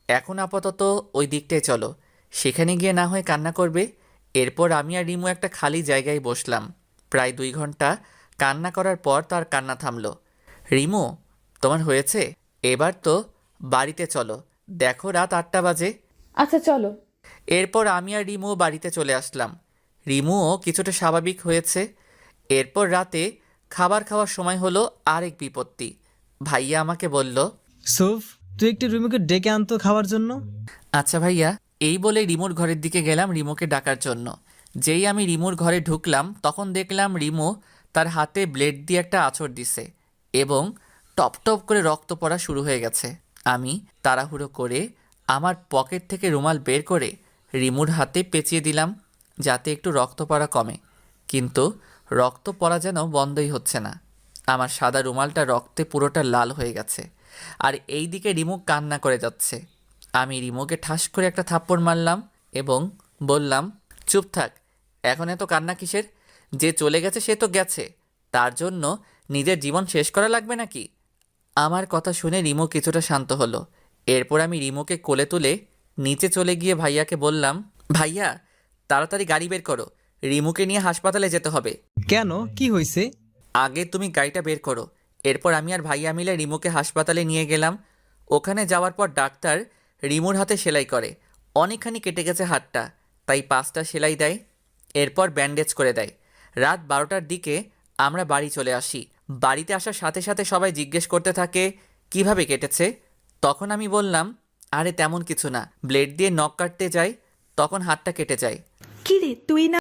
এখন আপাতত ওই দিকটায় চলো, সেখানে গিয়ে না হয় কান্না করবে। এরপর আমি আর রিমু একটা খালি জায়গায় বসলাম। প্রায় 2 ঘন্টা কান্না করার পর তার কান্না থামলো। রিমু, তোমার হয়েছে, এবার তো বাড়িতে চলো, দেখো রাত 8টা বাজে। আচ্ছা চলো। এরপর আমি আর রিমু বাড়িতে চলে আসলাম। রিমুও কিছুটা স্বাভাবিক হয়েছে। এরপর রাতে খাবার খাওয়ার সময় হলো আরেক বিপত্তি। ভাইয়া আমাকে বলল, সুফ, তুই একটু রিমুকে ডেকে আনতো খাওয়ার জন্য। আচ্ছা ভাইয়া। এই বলে রিমুর ঘরের দিকে গেলাম রিমুকে ডাকার জন্য। যেই আমি রিমুর ঘরে ঢুকলাম তখন দেখলাম রিমু তার হাতে ব্লেড দিয়ে একটা আঁচড় দিছে এবং টপ টপ করে রক্ত পড়া শুরু হয়ে গেছে। আমি তাড়াহুড়ো করে আমার পকেট থেকে রুমাল বের করে রিমুর হাতে পেঁচিয়ে দিলাম যাতে একটু রক্ত পড়া কমে, কিন্তু রক্ত পড়া যেন বন্ধই হচ্ছে না। আমার সাদা রুমালটা রক্তে পুরোটা লাল হয়ে গেছে, আর এই দিকে রিমু কান্না করে যাচ্ছে। আমি রিমুকে ঠাস করে একটা থাপ্পড় মারলাম এবং বললাম, চুপ থাক, এখন এত কান্না কিসের? যে চলে গেছে সে তো গেছে, তার জন্য নিজের জীবন শেষ করা লাগবে নাকি? আমার কথা শুনে রিমু কিছুটা শান্ত হলো। এরপর আমি রিমুকে কোলে তুলে নিচে চলে গিয়ে ভাইয়াকে বললাম, ভাইয়া তাড়াতাড়ি গাড়ি বের করো, রিমুকে নিয়ে হাসপাতালে যেতে হবে। কেন, কি হয়েছে? আগে তুমি গাড়িটা বের করো। এরপর আমি আর ভাইয়া মিলে রিমুকে হাসপাতালে নিয়ে গেলাম। ওখানে যাওয়ার পর ডাক্তার রিমুর হাতে সেলাই করে। অনেকখানি কেটে গেছে হাতটা। তাই 5টা সেলাই দেয়, এরপর ব্যান্ডেজ করে দেয়। রাত 12টার দিকে আমরা বাড়ি চলে আসি। বাড়িতে আসার সাথে সাথে সবাই জিজ্ঞেস করতে থাকে কিভাবে কেটেছে। তখন আমি বললাম, আরে তেমন কিছু না, ব্লেড দিয়ে নখ কাটতে যাই, তখন হাতটা কেটে যায়। কি রে তুই না